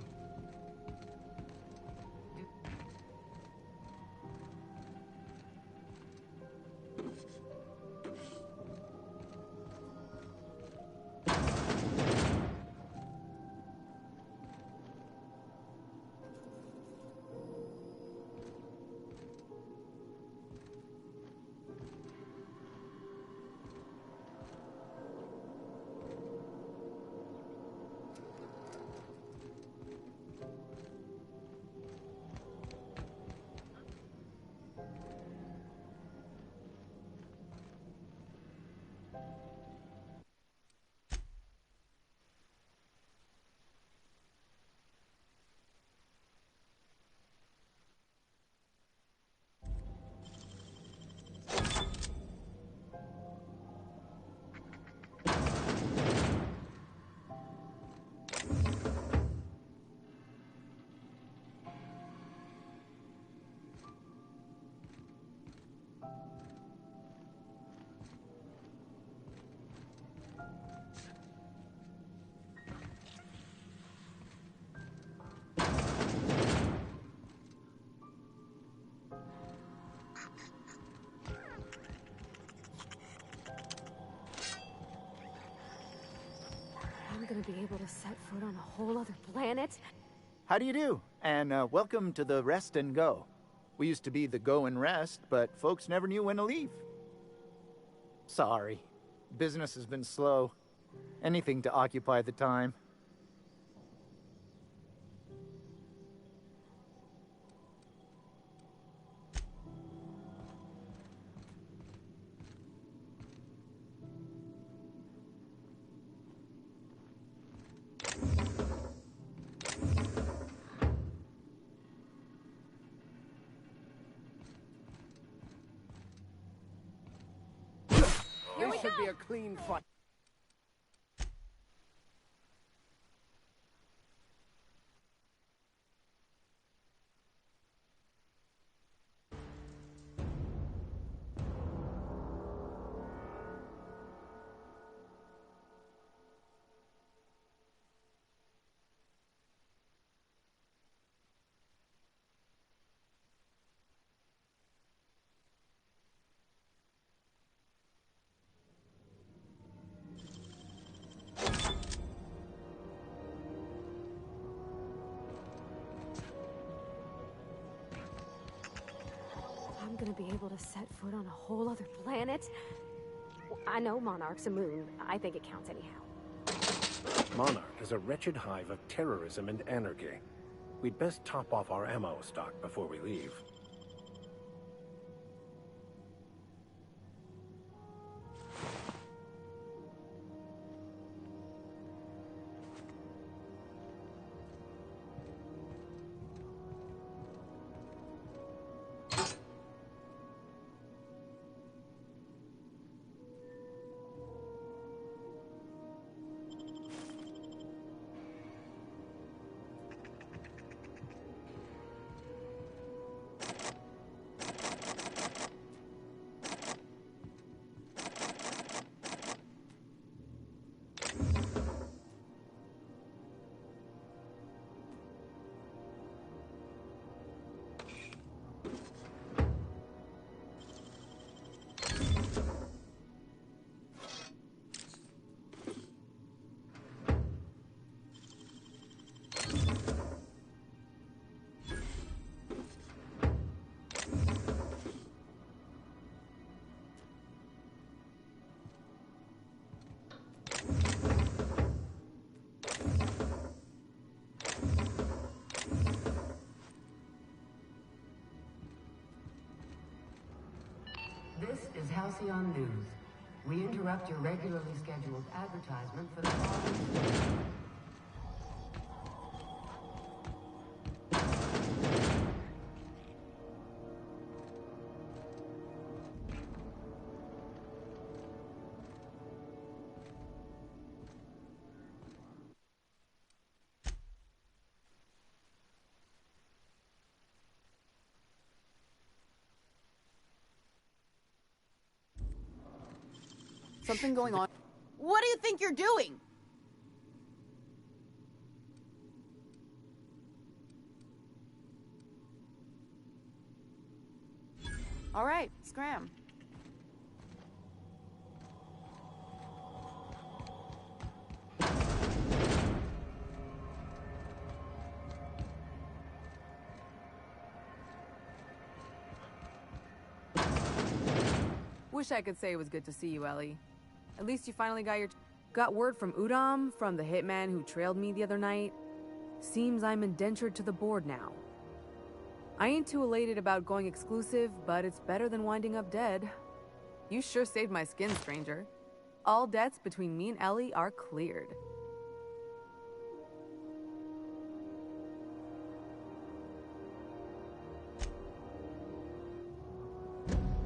I'm gonna be able to set foot on a whole other planet? How do you do? And welcome to the Rest and Go. We used to be the Go and Rest, but folks never knew when to leave. Sorry. Business has been slow. Anything to occupy the time. This should be a clean fight. I'm gonna be able to set foot on a whole other planet? I know Monarch's a moon. I think it counts anyhow. Monarch is a wretched hive of terrorism and anarchy. We'd best top off our ammo stock before we leave. This is Halcyon News. We interrupt your regularly scheduled advertisement for the following story. Something going on. What do you think you're doing? All right, scram. Wish I could say it was good to see you, Ellie. At least you finally got word from Udom, from the hitman who trailed me the other night. Seems I'm indentured to the board now. I ain't too elated about going exclusive, but it's better than winding up dead. You sure saved my skin, stranger. All debts between me and Ellie are cleared.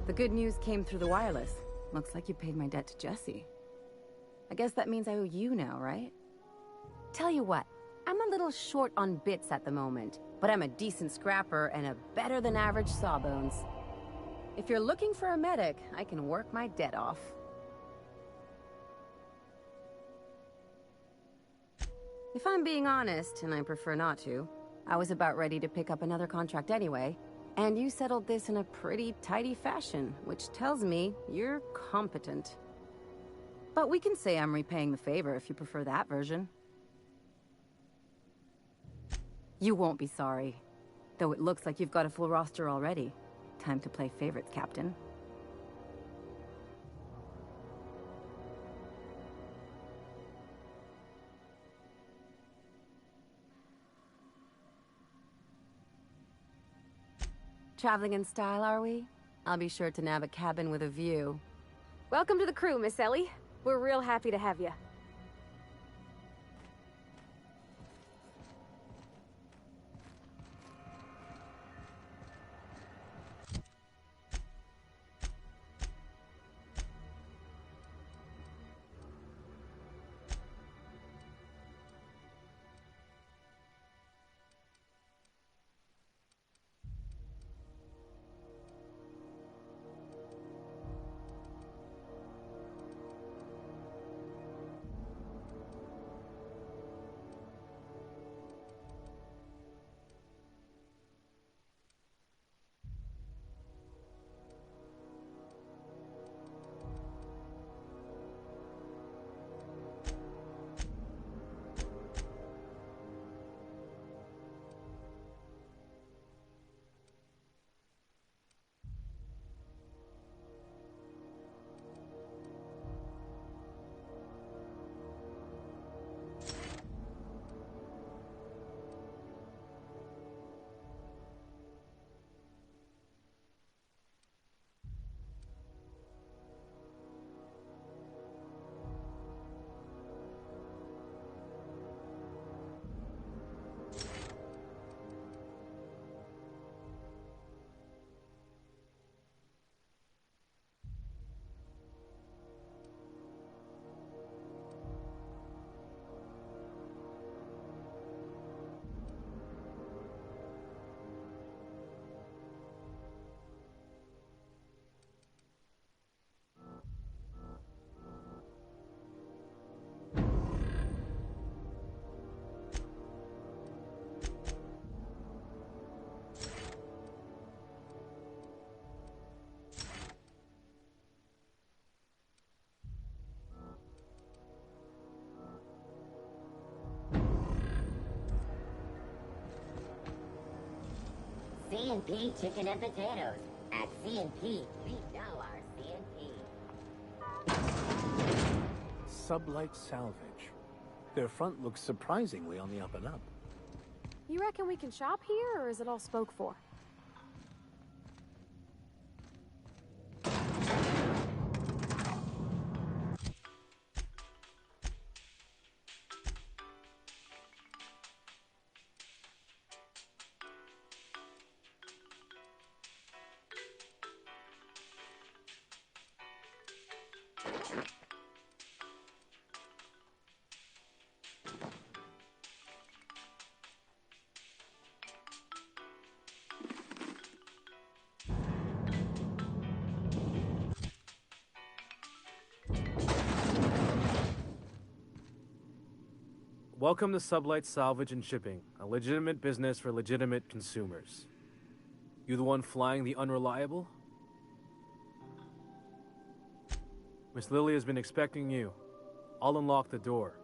The good news came through the wireless. Looks like you paid my debt to Jesse. I guess that means I owe you now, right? Tell you what, I'm a little short on bits at the moment, but I'm a decent scrapper and a better-than-average sawbones. If you're looking for a medic, I can work my debt off. If I'm being honest, and I prefer not to, I was about ready to pick up another contract anyway, and you settled this in a pretty tidy fashion, which tells me you're competent. But we can say I'm repaying the favor if you prefer that version. You won't be sorry. Though it looks like you've got a full roster already. Time to play favorites, Captain. Traveling in style, are we? I'll be sure to nab a cabin with a view. Welcome to the crew, Miss Ellie. We're real happy to have you. C&P chicken and potatoes. At C&P, we know our C&P. Sublight Salvage. Their front looks surprisingly on the up and up. You reckon we can shop here, or is it all spoke for? Welcome to Sublight Salvage and Shipping, a legitimate business for legitimate consumers. You the one flying the Unreliable? Miss Lily has been expecting you. I'll unlock the door.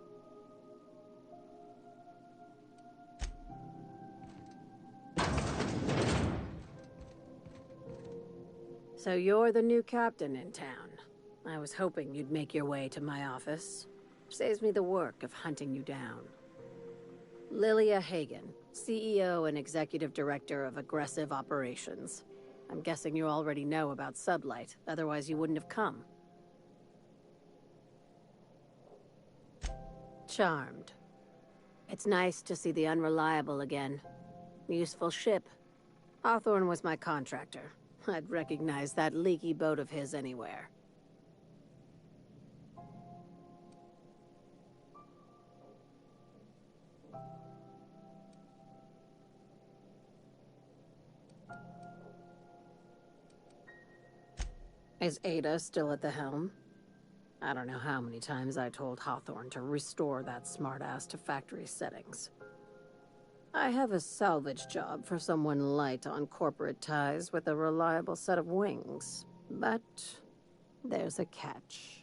So you're the new captain in town. I was hoping you'd make your way to my office. Saves me the work of hunting you down. Lilia Hagen, CEO and Executive Director of Aggressive Operations. I'm guessing you already know about Sublight, otherwise you wouldn't have come. Charmed. It's nice to see the Unreliable again. Useful ship. Hawthorne was my contractor. I'd recognize that leaky boat of his anywhere. Is Ada still at the helm? I don't know how many times I told Hawthorne to restore that smartass to factory settings. I have a salvage job for someone light on corporate ties with a reliable set of wings. But there's a catch.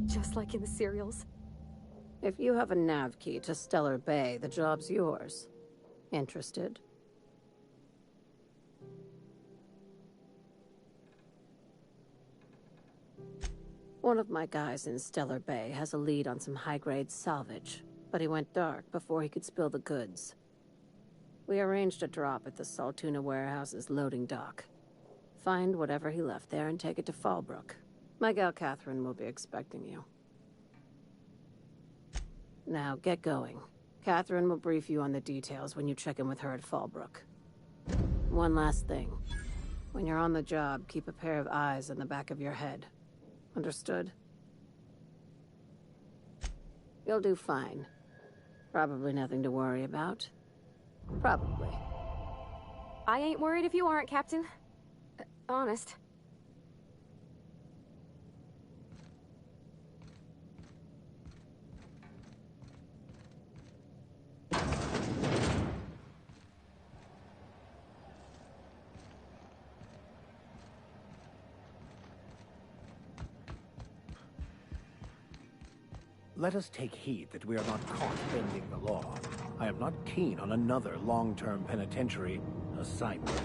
Just like in the serials. If you have a nav key to Stellar Bay, the job's yours. Interested? One of my guys in Stellar Bay has a lead on some high-grade salvage, but he went dark before he could spill the goods. We arranged a drop at the Saltuna warehouse's loading dock. Find whatever he left there and take it to Fallbrook. My gal Catherine will be expecting you. Now, get going. Catherine will brief you on the details when you check in with her at Fallbrook. One last thing. When you're on the job, keep a pair of eyes in the back of your head. Understood? You'll do fine. Probably nothing to worry about. Probably. I ain't worried if you aren't, Captain. Honest. Let us take heed that we are not caught bending the law. I am not keen on another long-term penitentiary assignment.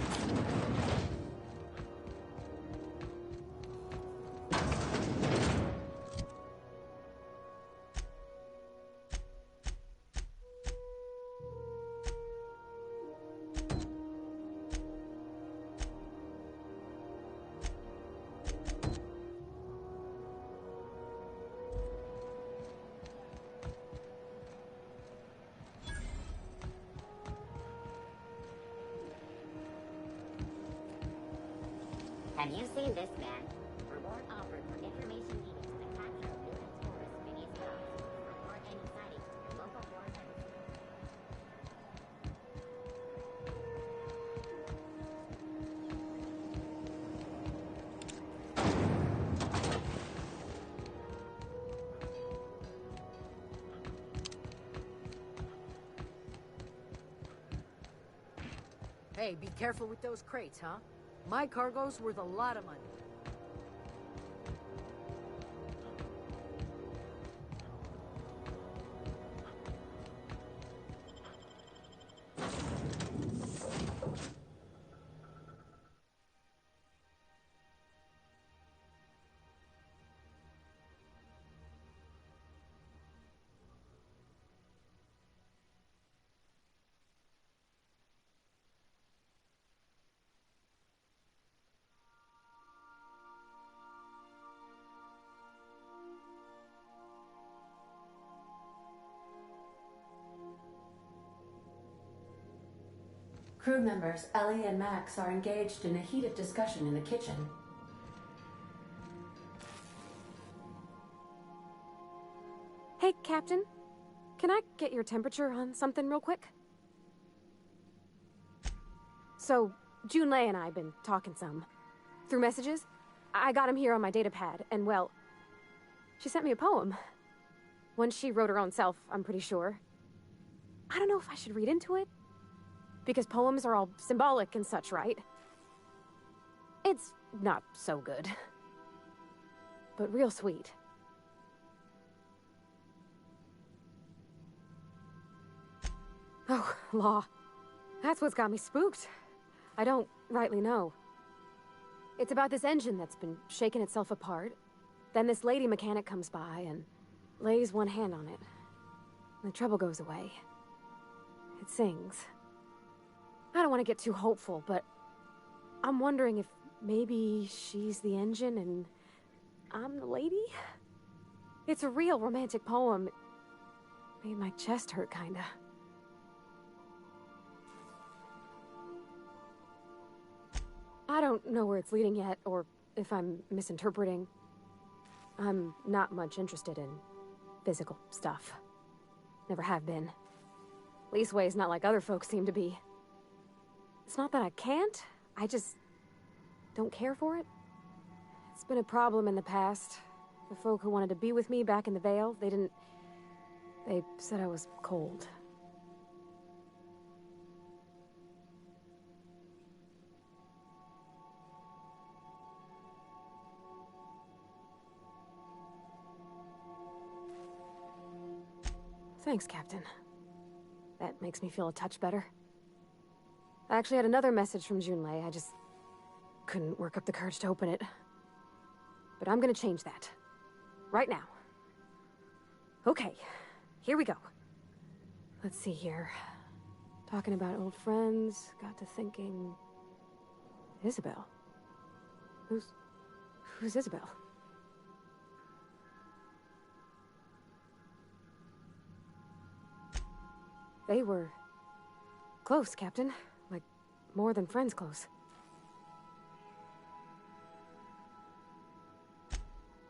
Have you seen this man? Reward offered for information leading to the capture of lunar tourist Phineas Wells. Report any sightings to your local forest service. Hey, be careful with those crates, huh? My cargo's worth a lot of money. Crew members Ellie and Max are engaged in a heated discussion in the kitchen. Hey, Captain. Can I get your temperature on something real quick? So, Junlei and I have been talking some. Through messages, I got him here on my datapad, and well, she sent me a poem. One she wrote her own self, I'm pretty sure. I don't know if I should read into it. Because poems are all symbolic and such, right? It's not so good. But real sweet. Oh, law. That's what's got me spooked. I don't rightly know. It's about this engine that's been shaking itself apart. Then this lady mechanic comes by and lays one hand on it. The trouble goes away. It sings. I don't want to get too hopeful, but I'm wondering if maybe she's the engine and I'm the lady? It's a real romantic poem. It made my chest hurt, kinda. I don't know where it's leading yet, or if I'm misinterpreting. I'm not much interested in physical stuff. Never have been. Leastways not like other folks seem to be. It's not that I can't, I just don't care for it. It's been a problem in the past. The folk who wanted to be with me back in the Vale, they said I was cold. Thanks, Captain. That makes me feel a touch better. I actually had another message from Junlei. I just couldn't work up the courage to open it. But I'm gonna change that. Right now. Okay, here we go. Let's see here. Talking about old friends, got to thinking... Isabel? Who's Isabel? They were... close, Captain. Like, more than friends close.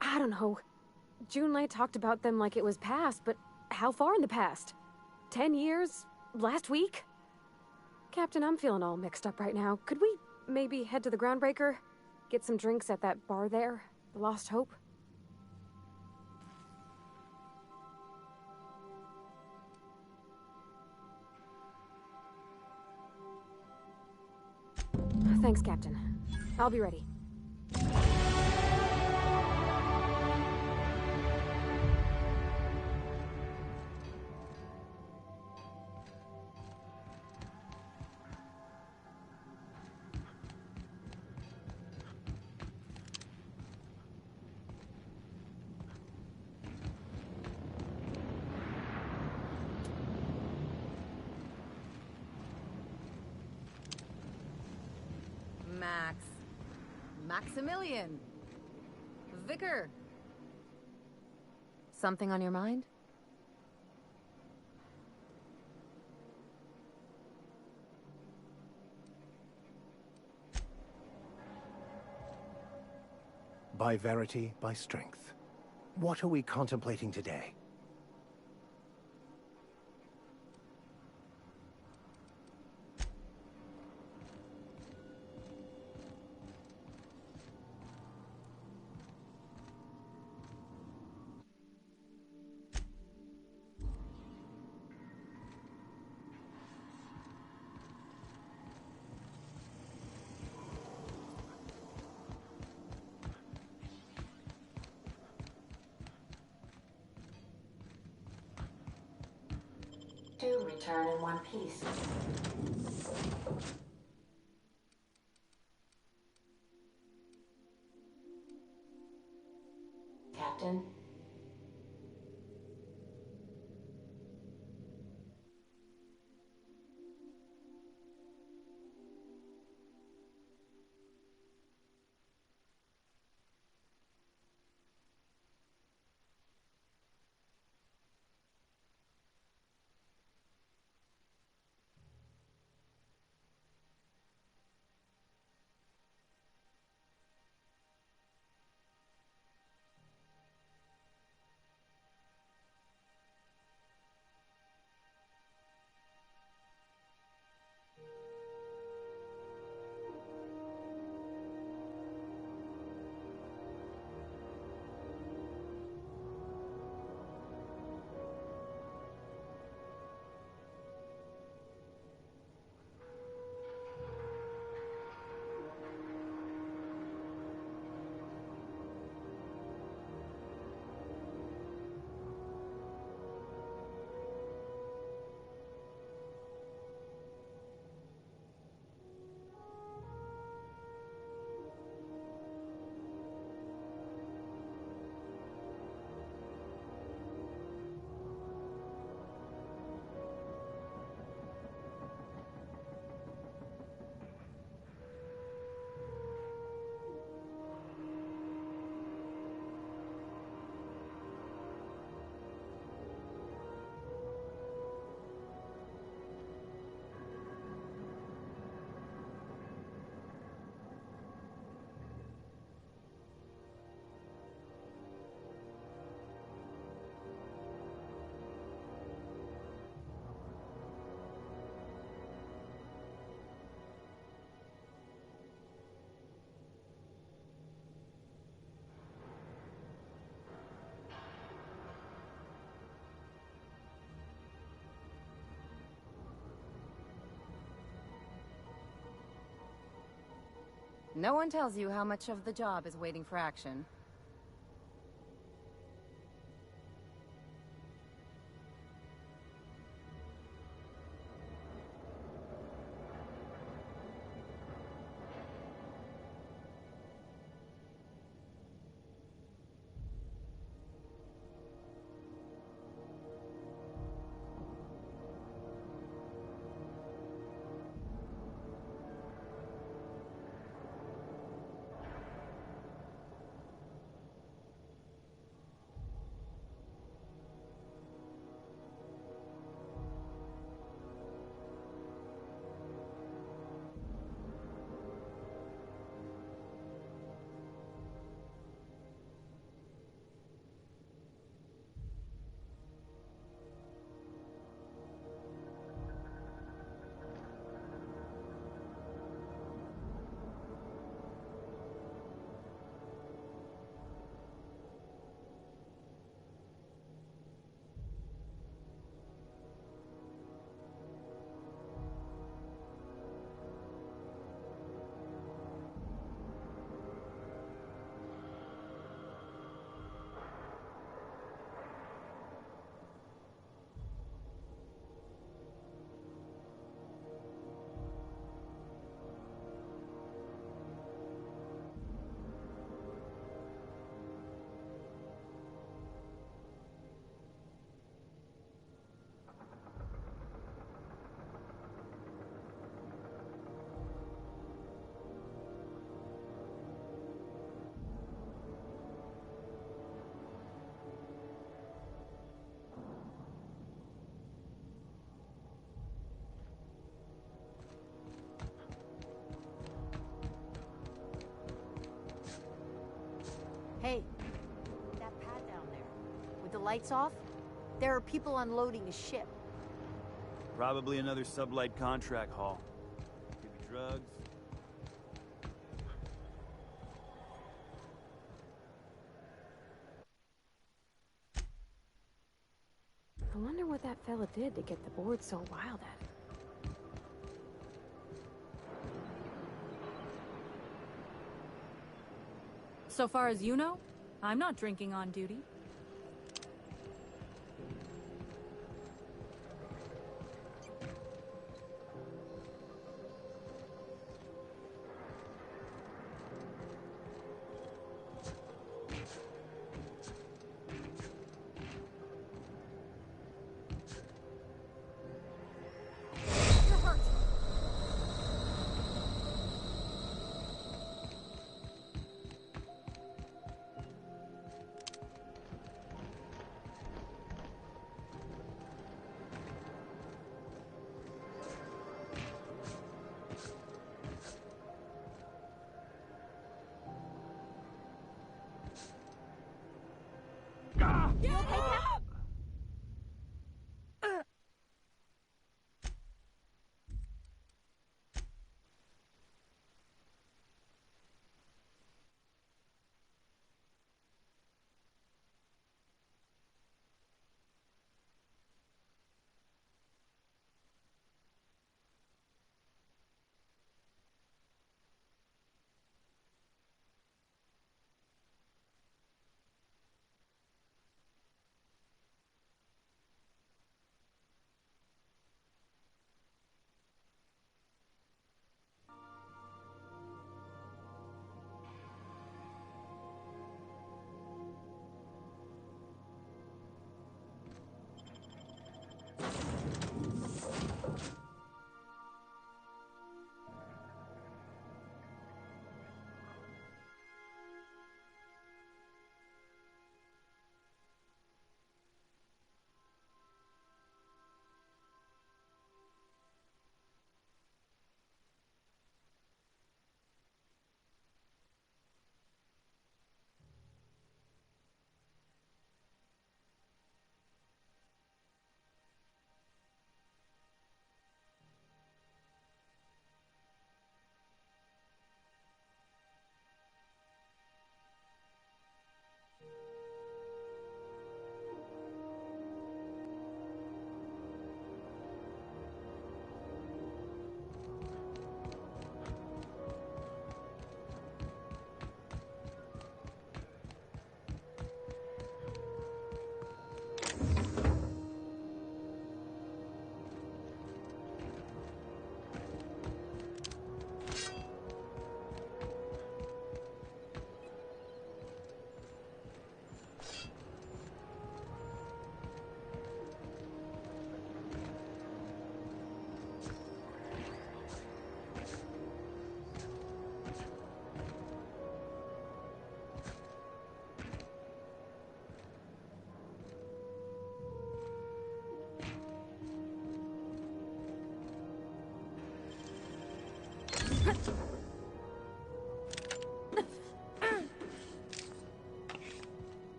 I don't know. Junlei talked about them like it was past, but how far in the past? 10 years? Last week? Captain, I'm feeling all mixed up right now. Could we maybe head to the Groundbreaker? Get some drinks at that bar there? The Lost Hope? Thanks, Captain. I'll be ready. Maximilian. Vicar. Something on your mind? By verity, by strength. What are we contemplating today? Return in one piece. Captain? No one tells you how much of the job is waiting for action. Hey, that pad down there, with the lights off, there are people unloading a ship. Probably another sublight contract haul. Could be drugs. I wonder what that fella did to get the board so wild at it. So far as you know, I'm not drinking on duty. You okay, Cap?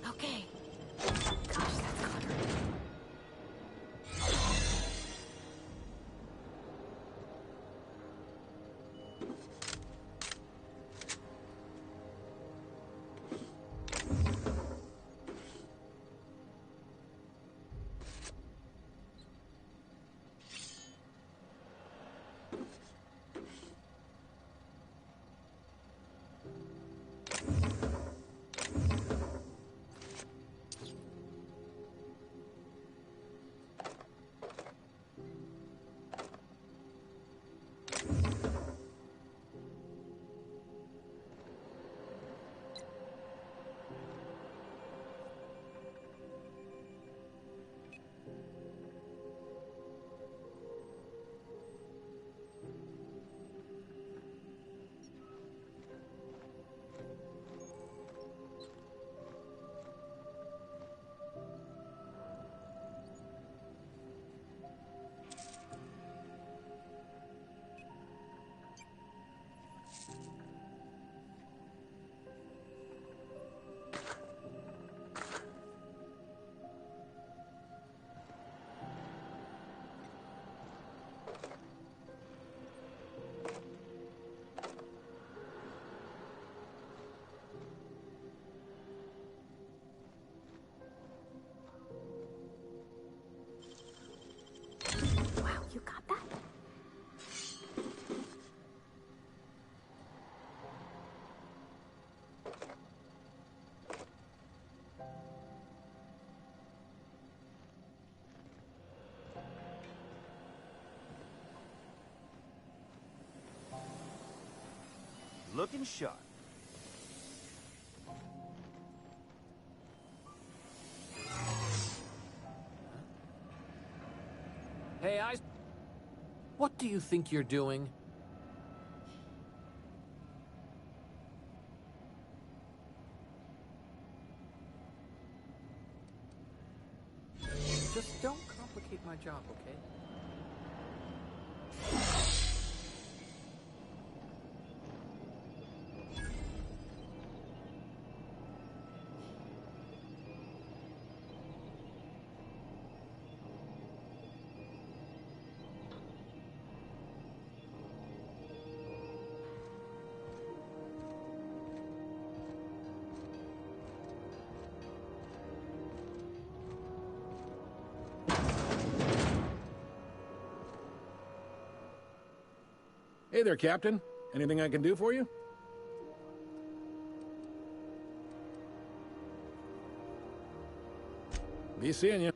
Okay. Gosh, that's clever. Wow, you got that? Looking sharp. Hey, what do you think you're doing? Just don't complicate my job, okay? Hey there, Captain. Anything I can do for you? Be seeing you.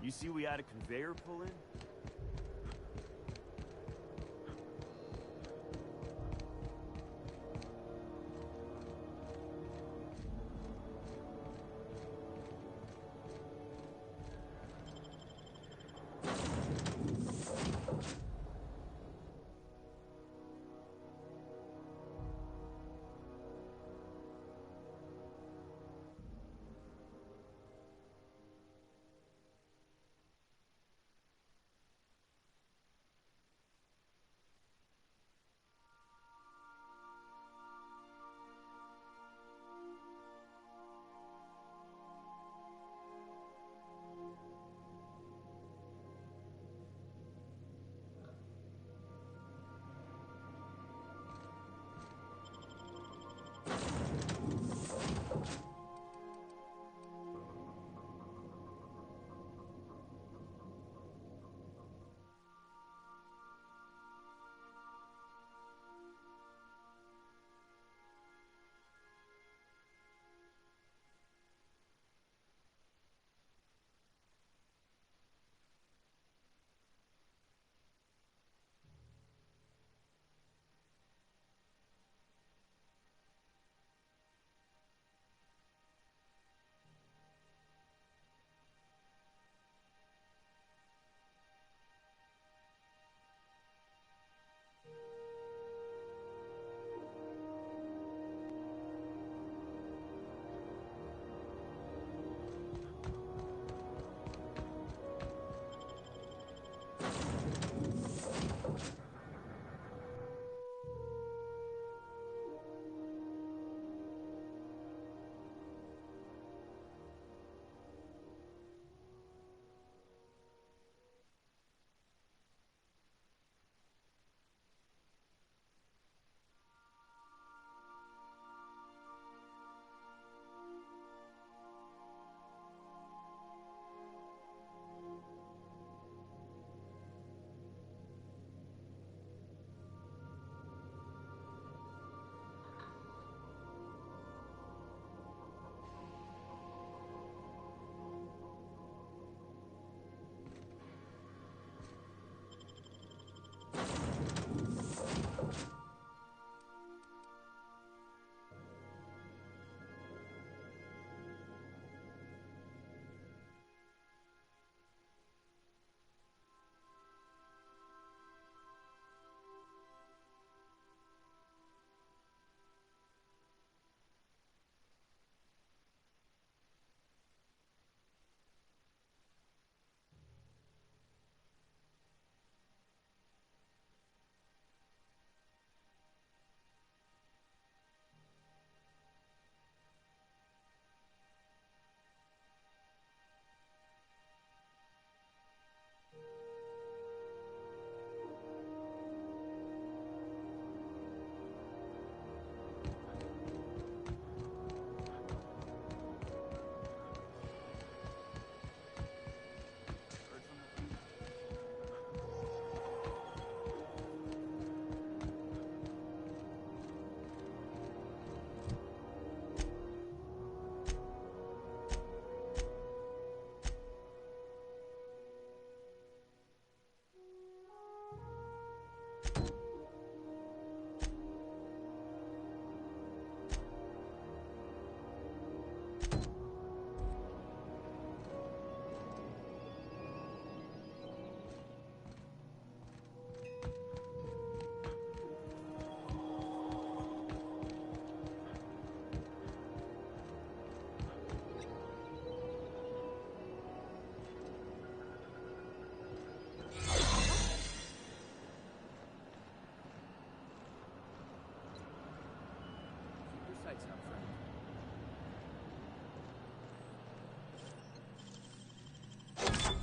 You see we had a conveyor pull in?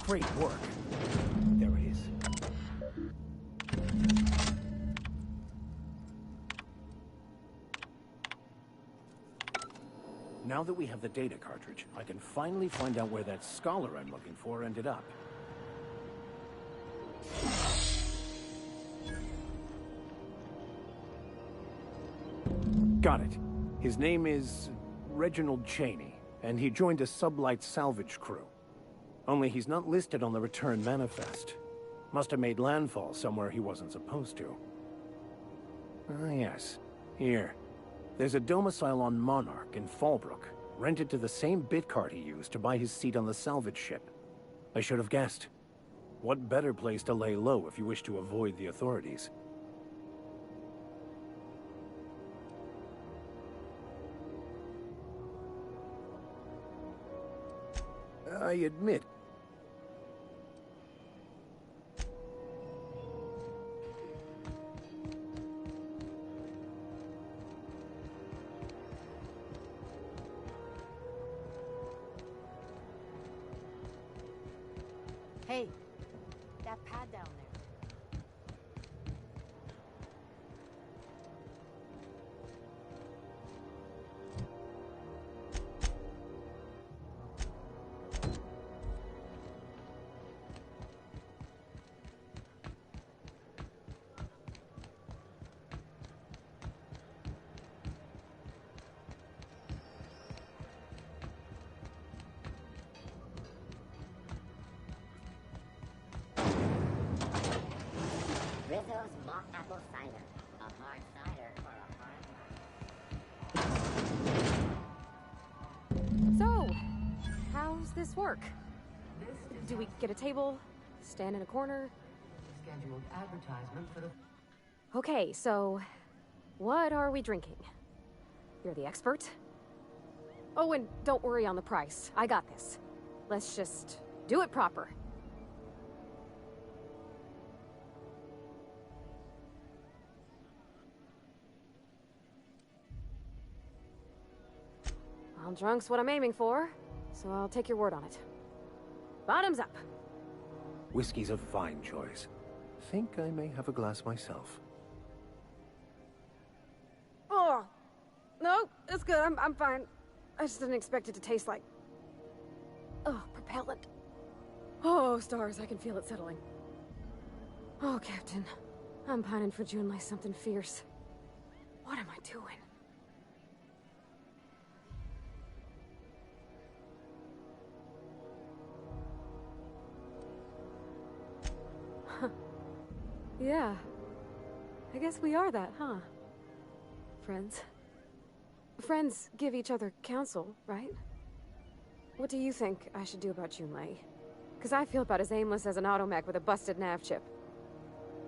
Great work. There it is. Now that we have the data cartridge, I can finally find out where that scholar I'm looking for ended up. Got it. His name is Reginald Cheney, and he joined a sublight salvage crew. Only he's not listed on the return manifest. Must have made landfall somewhere he wasn't supposed to. Ah, yes. Here. There's a domicile on Monarch in Fallbrook, rented to the same bit card he used to buy his seat on the salvage ship. I should have guessed. What better place to lay low if you wish to avoid the authorities? I admit. Hey, that pad down there. Rizzo's mock apple cider. A hard cider for a hard. So, how's this work? Do we get a table? Stand in a corner? Scheduled advertisement for the... Okay, so what are we drinking? You're the expert? Oh, and don't worry on the price. I got this. Let's just do it proper. Well, drunk's what I'm aiming for, so I'll take your word on it. Bottoms up. Whiskey's a fine choice. Think I may have a glass myself. Oh, no, it's good. I'm fine. I just didn't expect it to taste like... Oh, propellant. Oh, stars, I can feel it settling. Oh, Captain. I'm pining for June like something fierce. What am I doing? Yeah. I guess we are that, huh? Friends. Friends give each other counsel, right? What do you think I should do about Junlei? Because I feel about as aimless as an automech with a busted nav chip.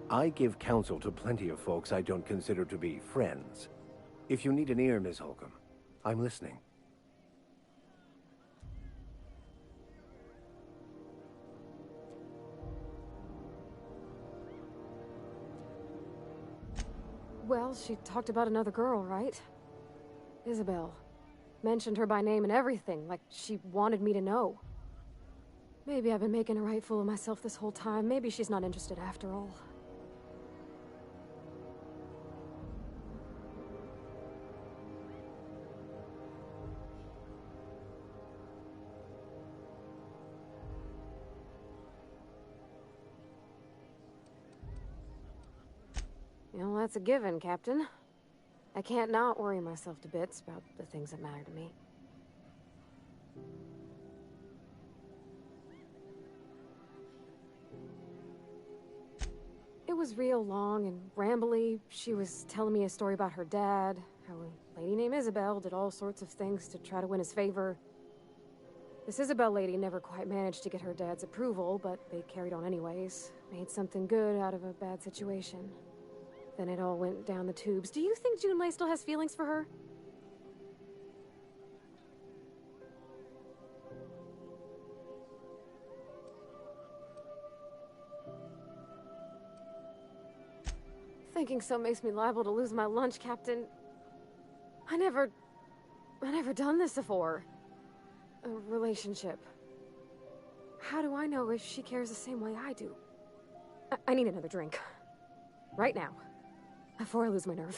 I give counsel to plenty of folks I don't consider to be friends. If you need an ear, Ms. Holcomb, I'm listening. Well, she talked about another girl, right? Isabel. Mentioned her by name and everything, like she wanted me to know. Maybe I've been making a right fool of myself this whole time. Maybe she's not interested after all. You know, that's a given, Captain. I can't not worry myself to bits about the things that matter to me. It was real long and rambly. She was telling me a story about her dad, how a lady named Isabel did all sorts of things to try to win his favor. This Isabel lady never quite managed to get her dad's approval, but they carried on anyways. Made something good out of a bad situation. Then it all went down the tubes. Do you think Junlei still has feelings for her? Thinking so makes me liable to lose my lunch, Captain. I never done this before. A relationship. How do I know if she cares the same way I do? I need another drink. Right now. Before I lose my nerve.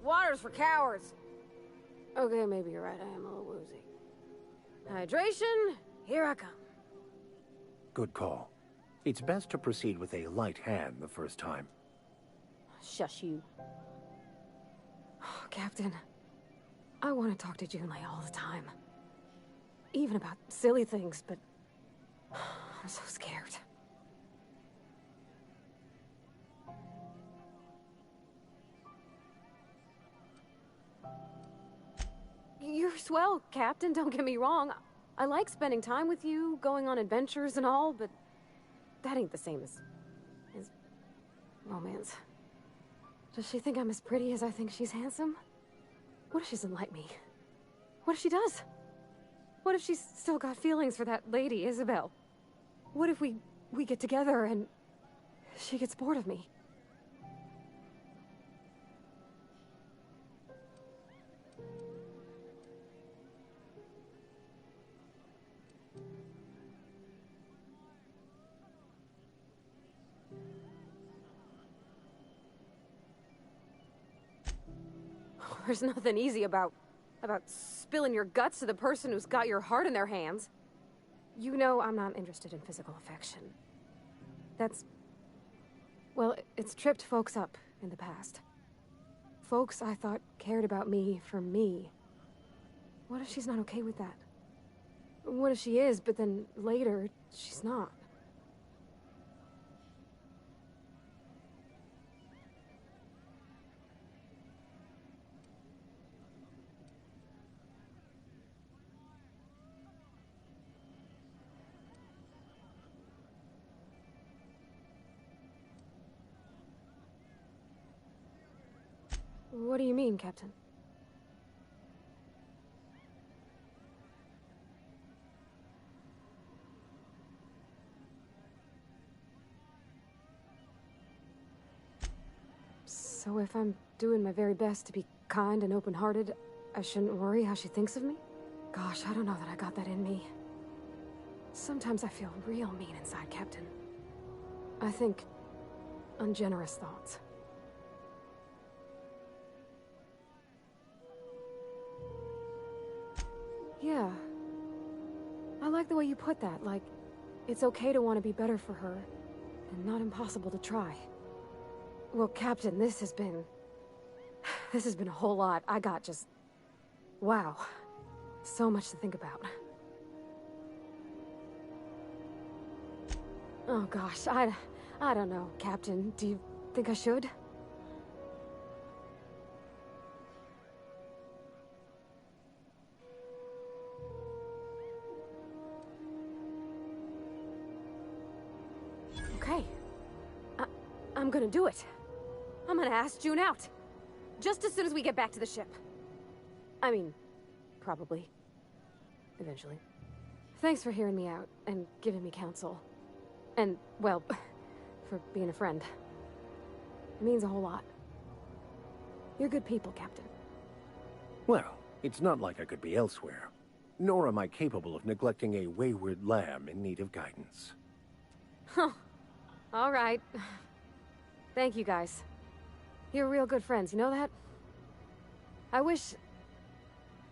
Water's for cowards. Okay, maybe you're right. I am a little woozy. Hydration, here I come. Good call. It's best to proceed with a light hand the first time. Shush you. Oh, Captain, I want to talk to Junlei all the time. Even about silly things, but I'm so scared. You're swell, Captain, don't get me wrong. I like spending time with you, going on adventures and all, but that ain't the same as romance. Does she think I'm as pretty as I think she's handsome? What if she doesn't like me? What if she does? What if she's still got feelings for that lady, Isabel? What if we get together and she gets bored of me? There's nothing easy about spilling your guts to the person who's got your heart in their hands. You know I'm not interested in physical affection. Well, it's tripped folks up in the past. Folks I thought cared about me for me. What if she's not okay with that? What if she is, but then later, she's not? What do you mean, Captain? So if I'm doing my very best to be kind and open-hearted, I shouldn't worry how she thinks of me? Gosh, I don't know that I got that in me. Sometimes I feel real mean inside, Captain. I think ungenerous thoughts. Yeah. I like the way you put that, like, it's okay to want to be better for her, and not impossible to try. Well, Captain, this has been a whole lot. I got just... wow. So much to think about. Oh gosh, I don't know, Captain. Do you think I should? Okay. I'm gonna do it. I'm gonna ask June out. Just as soon as we get back to the ship. I mean, probably. Eventually. Thanks for hearing me out and giving me counsel. And, well, for being a friend. It means a whole lot. You're good people, Captain. Well, it's not like I could be elsewhere. Nor am I capable of neglecting a wayward lamb in need of guidance. Huh. All right. Thank you, guys. You're real good friends, you know that? I wish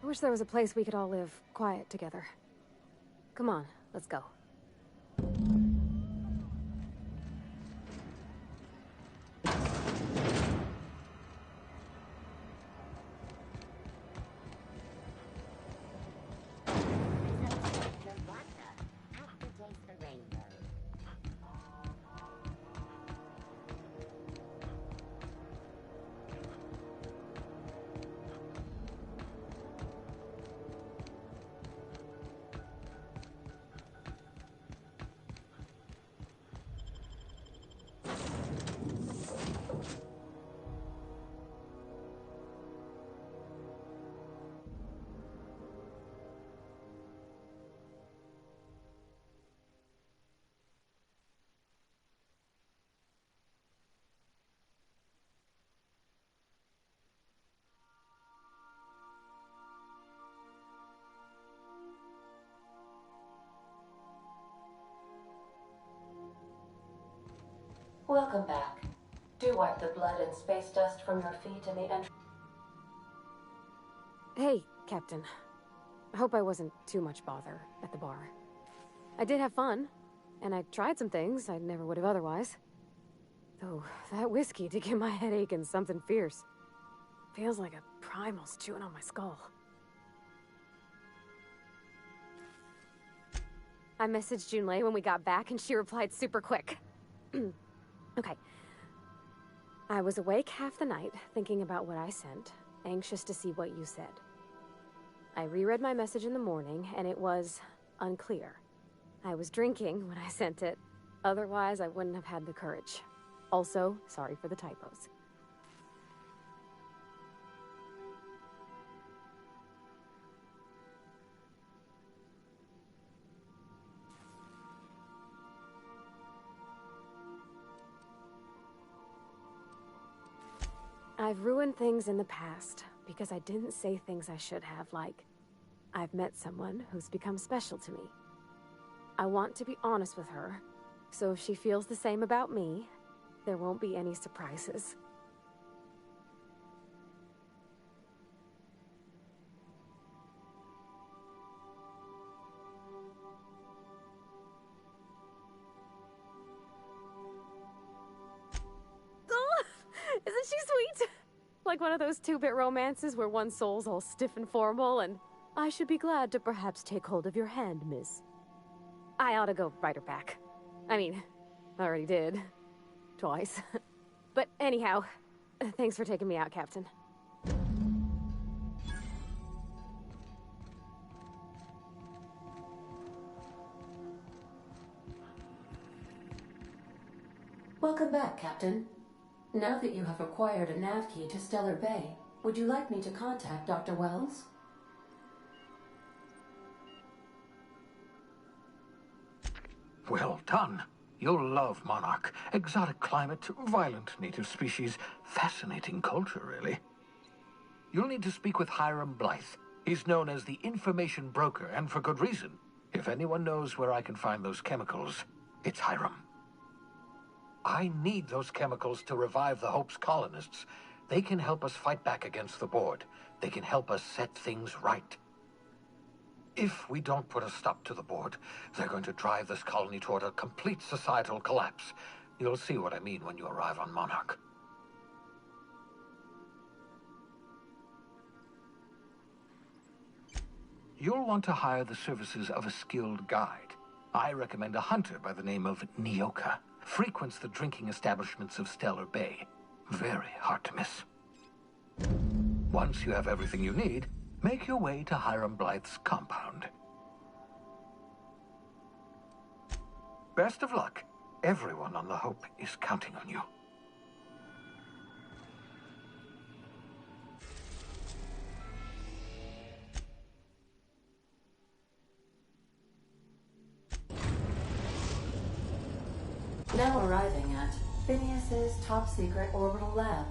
there was a place we could all live quiet together. Come on, let's go. Welcome back. Do wipe the blood and space dust from your feet in the entrance. Hey, Captain. I hope I wasn't too much bother at the bar. I did have fun, and I tried some things I never would have otherwise. Though, that whiskey did give my head aching something fierce. Feels like a primal's chewing on my skull. I messaged Junlei when we got back, and she replied super quick. Okay. I was awake half the night, thinking about what I sent, anxious to see what you said. I reread my message in the morning, and it was unclear. I was drinking when I sent it. Otherwise, I wouldn't have had the courage. Also, sorry for the typos. I've ruined things in the past because I didn't say things I should have, like, I've met someone who's become special to me. I want to be honest with her, so if she feels the same about me, there won't be any surprises. Isn't she sweet? Like one of those two-bit romances where one soul's all stiff and formal and, I should be glad to perhaps take hold of your hand, miss. I ought to go write her back. I mean, I already did. Twice. But anyhow, thanks for taking me out, Captain. Welcome back, Captain. Now that you have acquired a nav key to Stellar Bay, would you like me to contact Dr. Wells? Well done. You'll love Monarch. Exotic climate, violent native species, fascinating culture, really. You'll need to speak with Hiram Blythe. He's known as the information broker, and for good reason. If anyone knows where I can find those chemicals, it's Hiram. I need those chemicals to revive the Hope's colonists. They can help us fight back against the Board. They can help us set things right. If we don't put a stop to the Board, they're going to drive this colony toward a complete societal collapse. You'll see what I mean when you arrive on Monarch. You'll want to hire the services of a skilled guide. I recommend a hunter by the name of Nyoka. Frequents the drinking establishments of Stellar Bay. Very hard to miss. Once you have everything you need, make your way to Hiram Blythe's compound. Best of luck. Everyone on the Hope is counting on you. Now arriving at Phineas's top secret orbital lab.